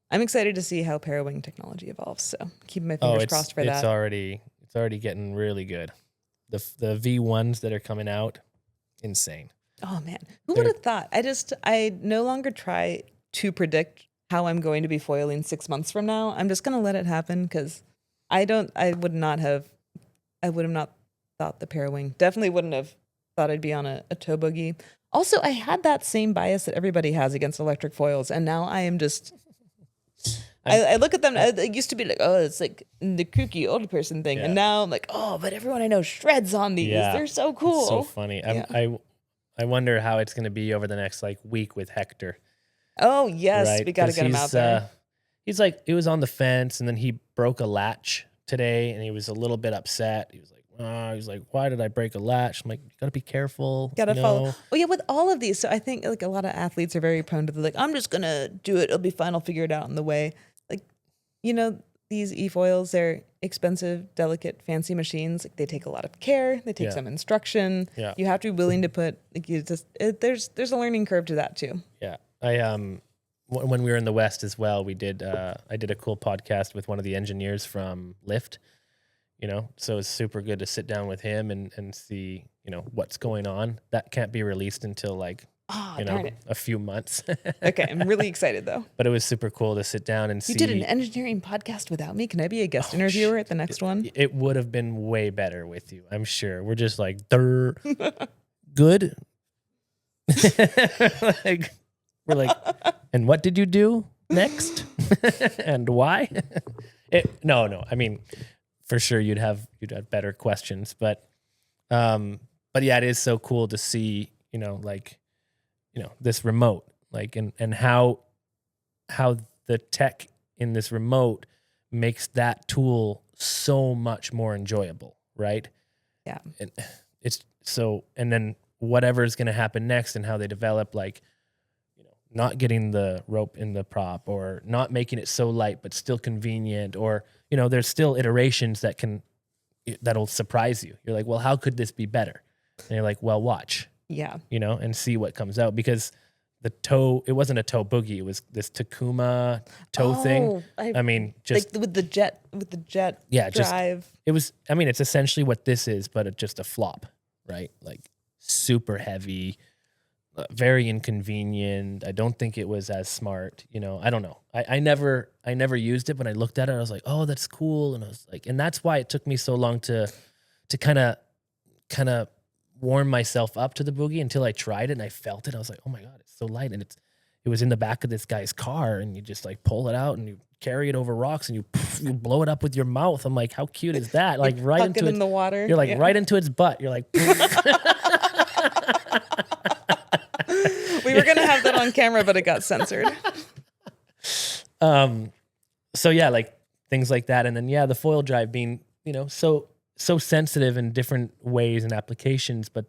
I'm excited to see how parawing technology evolves. So keeping my fingers crossed for that. It's already getting really good. The V1s that are coming out, insane. Oh man, who would have thought? I no longer try to predict how I'm going to be foiling 6 months from now. I'm just going to let it happen because I would have not thought the parawing. Definitely wouldn't have thought I'd be on a tow boogie. Also, I had that same bias that everybody has against electric foils, and now I am just. I look at them. It used to be like, oh, it's like the kooky old person thing, and now I'm like, oh, but everyone I know shreds on these. Yeah. They're so cool. It's so funny. I wonder how it's going to be over the next week with Hector. Oh yes, right? We got to get him out there. He was on the fence, and then he broke a latch today, and he was a little bit upset. He was like, why did I break a latch? I'm like, you got to be careful. Got to follow. Well, yeah, with all of these, so I think a lot of athletes are very prone to I'm just gonna do it. It'll be fine. I'll figure it out on the way. These e-foils, they're expensive, delicate, fancy machines. They take a lot of care. They take some instruction. Yeah. You have to be willing to put. There's a learning curve to that too. Yeah. When we were in the West as well, I did a cool podcast with one of the engineers from Lyft, so it's super good to sit down with him and see, what's going on. That can't be released until a few months. Okay. I'm really excited though. But it was super cool to sit down and see. You did an engineering podcast without me. Can I be a guest interviewer at the next one? It would have been way better with you, I'm sure. We're just like, good. We're like, and what did you do next? And why? No. I mean, for sure you'd have better questions, but yeah, it is so cool to see, this remote, and how the tech in this remote makes that tool so much more enjoyable, right? Yeah. And and then whatever is going to happen next and how they develop, not getting the rope in the prop or not making it so light but still convenient, or there's still iterations that'll surprise you. You're like, well, how could this be better? And you're like, well, watch. Yeah. And see what comes out, because it wasn't a Tow Boogie, it was this Takuma tow thing. I mean, just with the jet drive. It's essentially what this is, but it's just a flop, right? Super heavy, very inconvenient. I don't think it was as smart. I don't know. I never used it, but I looked at it. I was like, oh, that's cool. And I was like, and that's why it took me so long to kind of warm myself up to the boogie until I tried it and I felt it. I was like, oh my God, it's so light. And it was in the back of this guy's car, and you just pull it out and you carry it over rocks and you blow it up with your mouth. I'm like, how cute is that? Right into in the water. You're right into its butt. You're like. We were going to have that on camera, but it got censored. So yeah, things like that. And then, the foil drive being, so sensitive in different ways and applications, but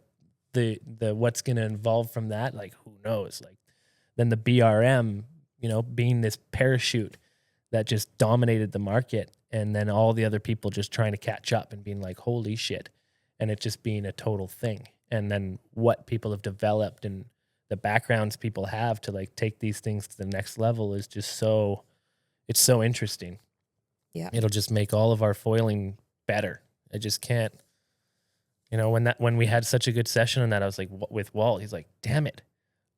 the what's going to evolve from that, who knows? Then the BRM, being this parachute that just dominated the market, and then all the other people just trying to catch up and being like, holy shit. And it just being a total thing. And then what people have developed and the backgrounds people have to take these things to the next level is just it's so interesting. Yeah. It'll just make all of our foiling better. I just can't, you know, when we had such a good session on that, I was like, with Walt, he's like, damn it.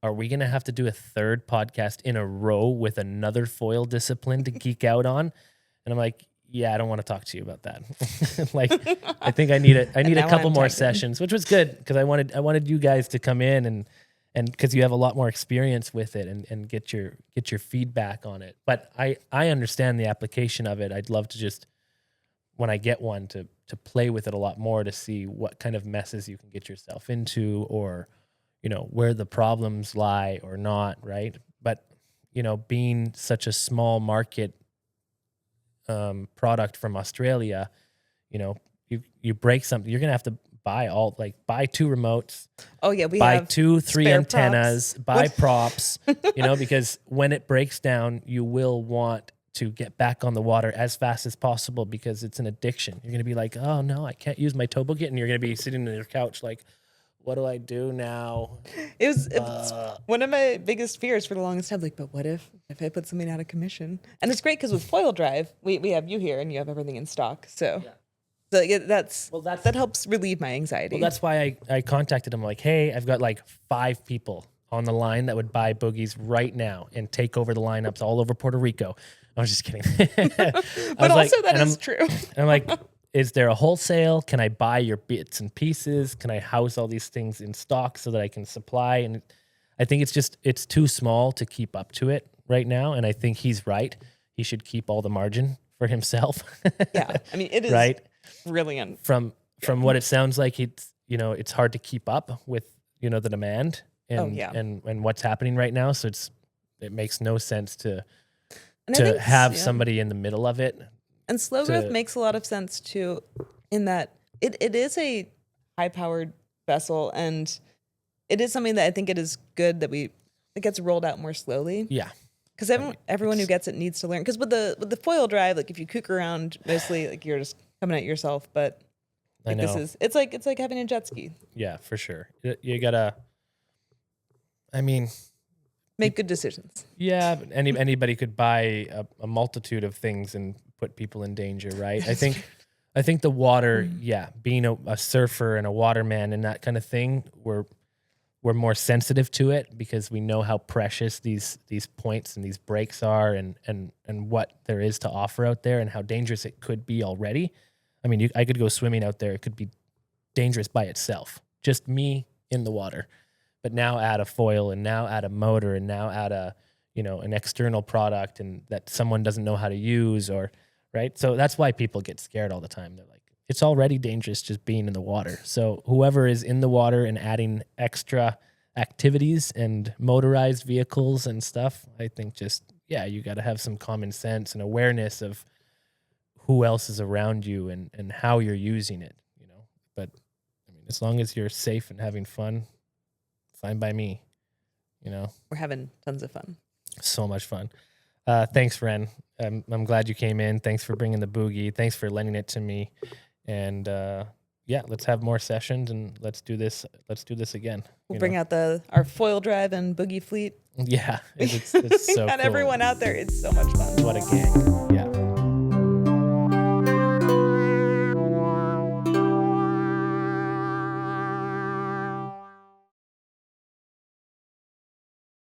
Are we going to have to do a third podcast in a row with another foil discipline to geek out on? And I'm like, yeah, I don't want to talk to you about that. Like, I think I need a couple more sessions, which was good because I wanted you guys to come in and because you have a lot more experience with it and get your feedback on it. But I understand the application of it. I'd love to just, when I get one, to play with it a lot more to see what kind of messes you can get yourself into, or, you know, where the problems lie or not, right? But, you know, being such a small market product from Australia, you know, you break something, you're going to have to buy 2 remotes. Oh yeah, we buy have 2-3 antennas, props. buy props, you know, because when it breaks down, you will want to get back on the water as fast as possible because it's an addiction. You're going to be like, oh no, I can't use my Tow Boogie. And you're going to be sitting on your couch like, what do I do now? It was one of my biggest fears for the longest time. Like, but what if I put something out of commission? And it's great because with Foil Drive, we have you here and you have everything in stock. So, that helps relieve my anxiety. Well, that's why I contacted him like, hey, I've got like 5 people on the line that would buy boogies right now and take over the lineups all over Puerto Rico. I was just kidding. But also that is true. And I'm like, is there a wholesale? Can I buy your bits and pieces? Can I house all these things in stock so that I can supply? And I think it's too small to keep up to it right now. And I think he's right. He should keep all the margin for himself. Yeah. I mean, it is right? Really from what it sounds like, it's hard to keep up with, you know, the demand and what's happening right now. So it makes no sense to have somebody in the middle of it. And slow growth makes a lot of sense too, in that it is a high-powered vessel, and it is something that I think it is good that it gets rolled out more slowly. Yeah, because everyone who gets it needs to learn. Because with the foil drive, like if you kook around, mostly like you're just coming at yourself. But like, it's like having a jet ski. Yeah, for sure. You gotta. I mean, make good decisions. Yeah, but anybody could buy a multitude of things and put people in danger, right? I think the water, being a surfer and a waterman and that kind of thing, we're more sensitive to it because we know how precious these points and these breaks are and what there is to offer out there and how dangerous it could be already. I mean, I could go swimming out there. It could be dangerous by itself, just me in the water. But now add a foil and now add a motor and now add an external product and that someone doesn't know how to use right? So that's why people get scared all the time. They're like, it's already dangerous just being in the water. So whoever is in the water and adding extra activities and motorized vehicles and stuff, I think you got to have some common sense and awareness of who else is around you and how you're using it, you know. But I mean, as long as you're safe and having fun, fine by me, you know. We're having tons of fun. So much fun. Thanks, Wren. I'm glad you came in. Thanks for bringing the boogie. Thanks for lending it to me. And let's have more sessions and let's do this. Let's do this again. We'll bring out our foil drive and boogie fleet. Yeah, it's so cool. Everyone out there. It's so much fun. What a gang.